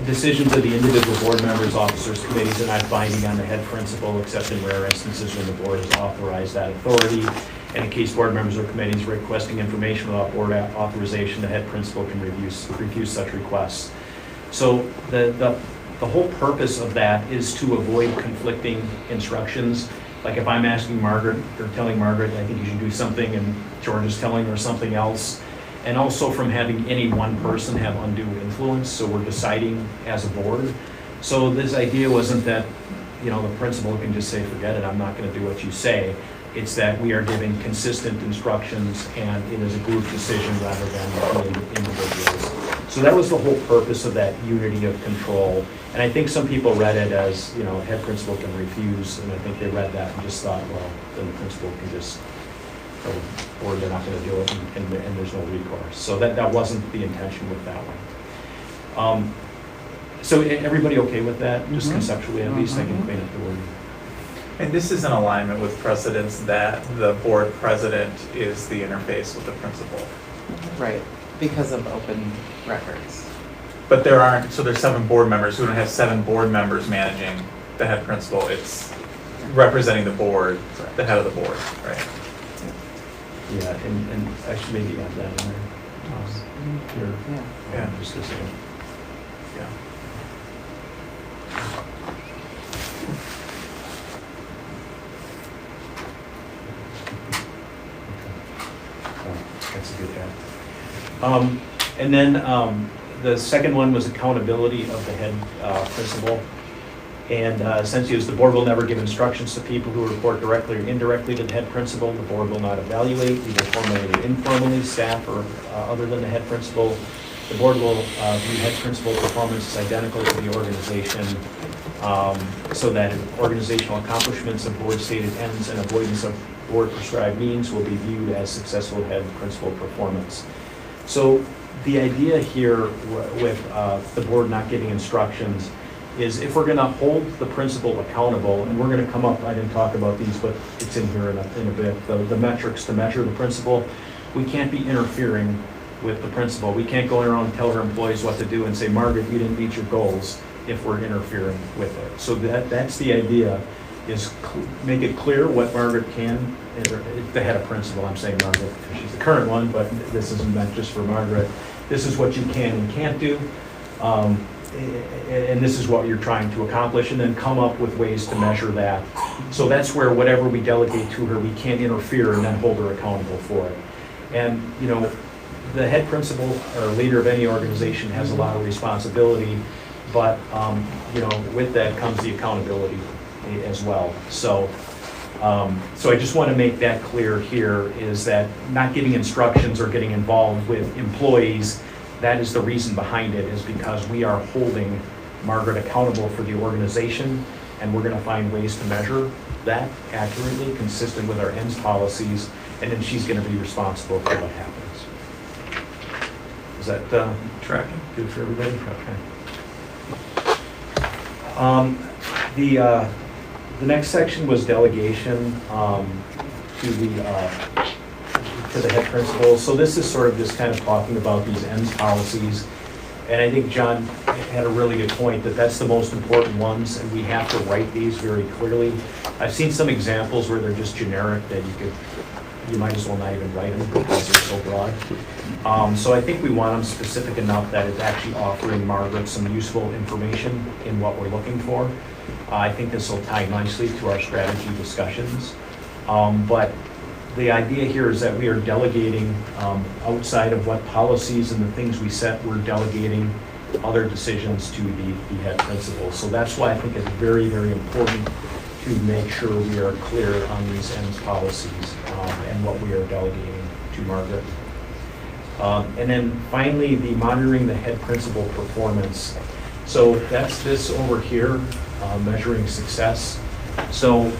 decisions of the individual board members, officers, committees are not binding on the head principal, except in rare instances when the board has authorized that authority. And in case board members or committees requesting information without board authorization, the head principal can refuse such requests. So the whole purpose of that is to avoid conflicting instructions. Like if I'm asking Margaret or telling Margaret, I think you should do something, and George is telling her something else. And also from having any one person have undue influence, so we're deciding as a board. So this idea wasn't that, the principal can just say, forget it, I'm not gonna do what you say. It's that we are giving consistent instructions, and it is a group decision rather than between individuals. So that was the whole purpose of that unity of control. And I think some people read it as, head principal can refuse, and I think they read that and just thought, well, then the principal can just, or they're not gonna do it, and there's no recourse. So that wasn't the intention with that one. So everybody okay with that? Just Mhm. conceptually, at least I can clean up the wording. And this is in alignment with precedents that the board president is the interface with the principal. Right, because of open records. But there aren't, so there's 7 board members, we don't have 7 board members managing the head principal. It's representing the board, the head of the board, right? Yeah, and I should maybe add that in there. Here, Yeah. Yeah. just a second. Yeah. That's a good add. And then the second one was accountability of the head principal. And essentially, is the board will never give instructions to people who report directly or indirectly to the head principal. The board will not evaluate, either formally or informally, staff or other than the head principal. The board will view head principal performance as identical to the organization, so that organizational accomplishments of board stated ends and avoidance of board prescribed means will be viewed as successful head principal performance. So the idea here with the board not giving instructions is if we're going to hold the principal accountable, and we're going to come up, I didn't talk about these, but it's in here in a bit, the metrics to measure the principal, we can't be interfering with the principal. We can't go around and tell her employees what to do and say, Margaret, you didn't meet your goals, if we're interfering with it. So that's the idea, is make it clear what Margaret can, the head of principal, I'm saying Margaret because she's the current one, but this isn't meant just for Margaret. This is what you can and can't do. And this is what you're trying to accomplish, and then come up with ways to measure that. So that's where whatever we delegate to her, we can't interfere and then hold her accountable for it. And, you know, the head principal or leader of any organization has a lot of responsibility, but, you know, with that comes the accountability as well. So, so I just want to make that clear here, is that not giving instructions or getting involved with employees, that is the reason behind it, is because we are holding Margaret accountable for the organization, and we're going to find ways to measure that accurately, consistent with our ends policies, and then she's going to be responsible for what happens. Is that tracking good for everybody? Okay. The next section was delegation to the head principal. So this is sort of just kind of talking about these ends policies. And I think John had a really good point that that's the most important ones, and we have to write these very clearly. I've seen some examples where they're just generic that you might as well not even write them because they're so broad. So I think we want them specific enough that it's actually offering Margaret some useful information in what we're looking for. I think this will tie nicely to our strategy discussions. But the idea here is that we are delegating outside of what policies and the things we set, we're delegating other decisions to the head principal. So that's why I think it's very, very important to make sure we are clear on these ends policies and what we are delegating to Margaret. And then finally, the monitoring the head principal performance. So that's this over here, measuring success. So,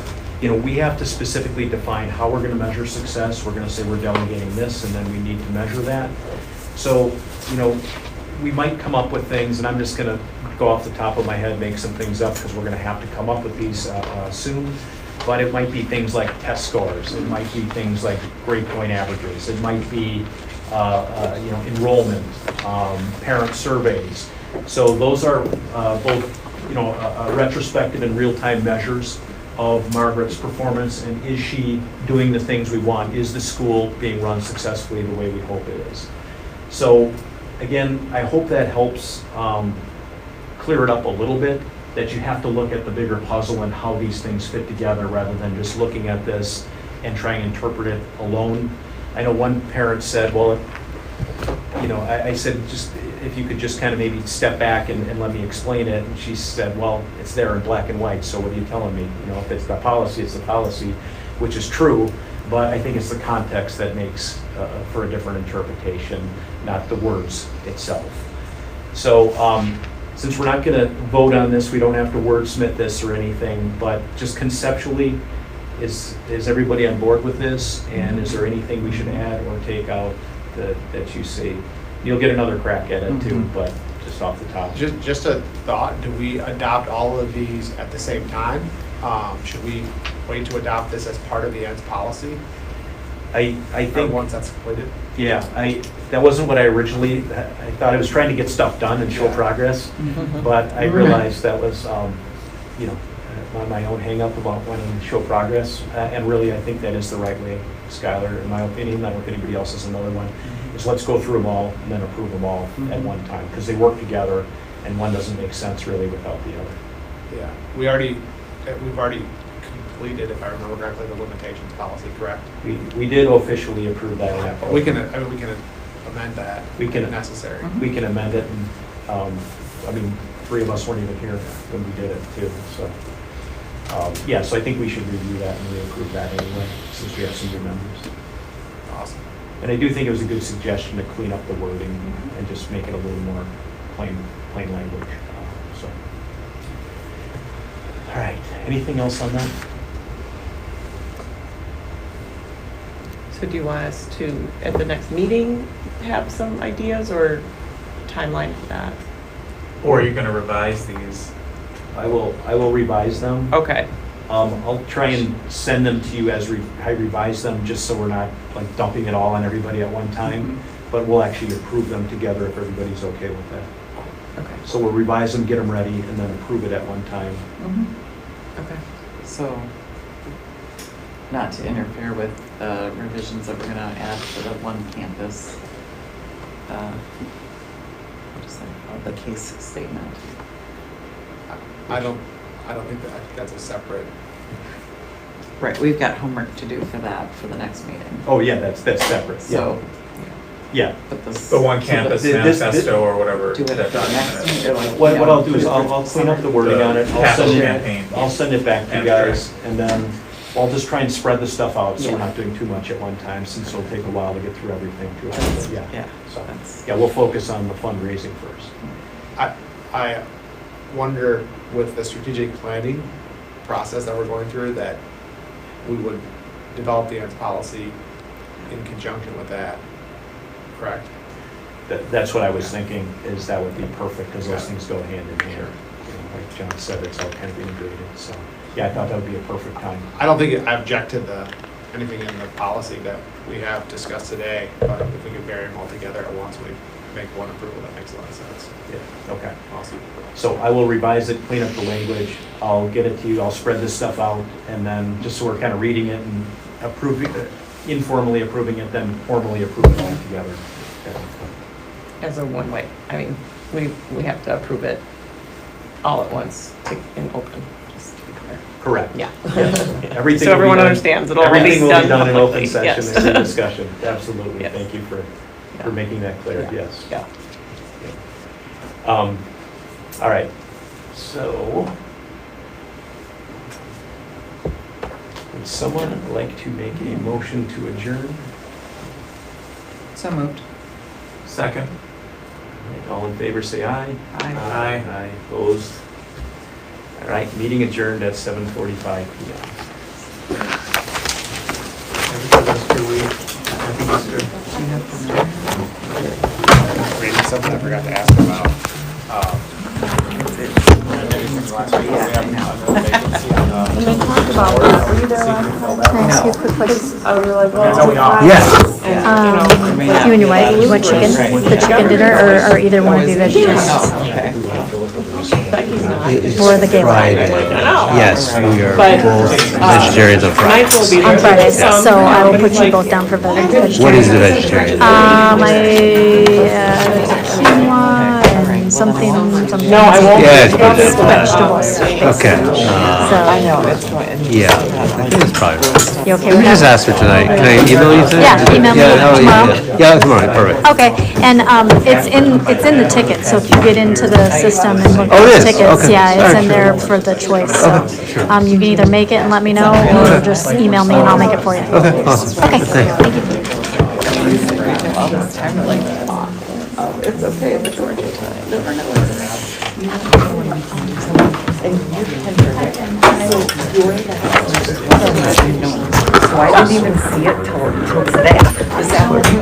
you know, we have to specifically define how we're going to measure success. We're going to say we're delegating this, and then we need to measure that. So, you know, we might come up with things, and I'm just going to go off the top of my head, make some things up, because we're going to have to come up with these soon. But it might be things like test scores. It might be things like grade point averages. It might be, you know, enrollment, parent surveys. So those are both, you know, retrospective and real-time measures of Margaret's performance, and is she doing the things we want? Is the school being run successfully the way we hope it is? So again, I hope that helps clear it up a little bit, that you have to look at the bigger puzzle and how these things fit together rather than just looking at this and trying to interpret it alone. I know one parent said, well, you know, I said, just if you could just kind of maybe step back and let me explain it. And she said, well, it's there in black and white, so what are you telling me? You know, if it's the policy, it's the policy, which is true, but I think it's the context that makes for a different interpretation, not the words itself. So since we're not going to vote on this, we don't have to wordsmith this or anything, but just conceptually, is everybody on board with this? And is there anything we should add or take out that you see? You'll get another crack at it too, but just just off the top. Just a thought, do we adopt all of these at the same time? Should we wait to adopt this as part of the ends policy? I Or think, once that's completed? yeah, that wasn't what I originally, I thought I was trying to get stuff done and show Yeah. progress, but I realized that was, my own hangup about wanting to show progress. And really, I think that is the right way, Skylar, in my opinion. I don't know if anybody else has another one. Is let's go through them all and then approve them all at one time, because they work together and one doesn't make sense really without the other. Yeah, we've already completed, if I remember correctly, the limitations policy, correct? We did officially approve that. Yeah, but we can amend that We can- if necessary. We can amend it, and, three of us weren't even here when we did it too, so. Yeah, so I think we should review that and reapprove that anyway, since we have some new members. Awesome. And I do think it was a good suggestion to clean up the wording and just make it a little more plain language, so. All right, anything else on that? So do you want us to, at the next meeting, have some ideas or timeline for that? Or are you gonna revise these? I will revise them. Okay, I'll try and send them to you as I revise them, just so we're not like dumping it all on everybody at one time. But we'll actually approve them together if everybody's okay with that. okay, So we'll revise them, get them ready, and then approve it at one time. okay. So, not to interfere with revisions that we're gonna add for the one campus, what is that, the case statement. I don't think that's a separate, Right, we've got homework to do for that for the next meeting. Oh, yeah, that's separate. Yeah. So, Yeah. but this. The one campus This- manifesto or whatever. Do it at that the next document is. meeting, or like. What you know, I'll do is put it I'll for clean up the wording on it. I'll Capital send campaign. I'll send it back to you guys, and then I'll just try and spread the stuff out, so we're Yeah. not doing too much at one time, since it'll take a while to get through everything too. But Yeah, Yeah, so, that's, yeah, we'll focus on the fundraising first. I wonder with the strategic planning process that we're going through, that we would develop the ends policy in conjunction with that, correct? That's what I was thinking, is that would be perfect, because those things go hand in hand. Like John said, it's all kind of integrated, so, yeah, I thought that would be a perfect time. I don't think I object to anything in the policy that we have discussed today, but if we could bury them all together at once, we make one approval, that makes a lot of sense. Yeah, okay. Awesome. So I will revise it, clean up the language, I'll get it to you, I'll spread this stuff out, and then, just so we're kind of reading it and approving, informally approving it, then formally approving it all together. As a one-way, I mean, we have to approve it all at once in open, just to be clear. Correct. Yeah. Yes. Everything So will be everyone done- understands, it'll all be Everything will be done in open publicly, session, yes. there's a discussion, absolutely, Yes. thank you for Yeah. making that clear, Yeah. yes. Yeah. All right, so. Would someone like to make a motion to adjourn? so moved. Second. All in favor, say aye. Aye. Aye. Aye, opposed. All right, meeting adjourned at 7:45 PM. That's 2 weeks. Happy Easter. Do you have the- Randy, something I forgot to ask about. When they talked about that, were you there last time? Can I ask you a quick question? I was like, well. Yes. You and your wife, you want chicken, the chicken dinner, or either one of you vegetarians? Oh, okay. Or the gay one? Yes, we are But, both vegetarians on Friday. Mine will be there. On Fridays, Some- so I will put you both down for vegetarian. What is the vegetarian? Quinoa and something. No, I won't. Yeah, it's good. It's vegetables. Okay, I know, it's going. yeah, I think it's probably right. You okay Let with me just that? ask for tonight. Can I email you tonight? Yeah, email me oh, tomorrow. Yeah, tomorrow, perfect. Okay, and it's in the ticket, so if you get into the system and look Oh, it at is? the tickets, Okay. yeah, it's Alright, in sure. there for the choice, so. You can either make it and let me know, or just email me and I'll make it for you. Okay, awesome. Okay, thank you. All this time, like, oh, it's okay, the Georgia time. Never know. And you can predict. So you're the house. So I didn't even see it till today. Is that what you?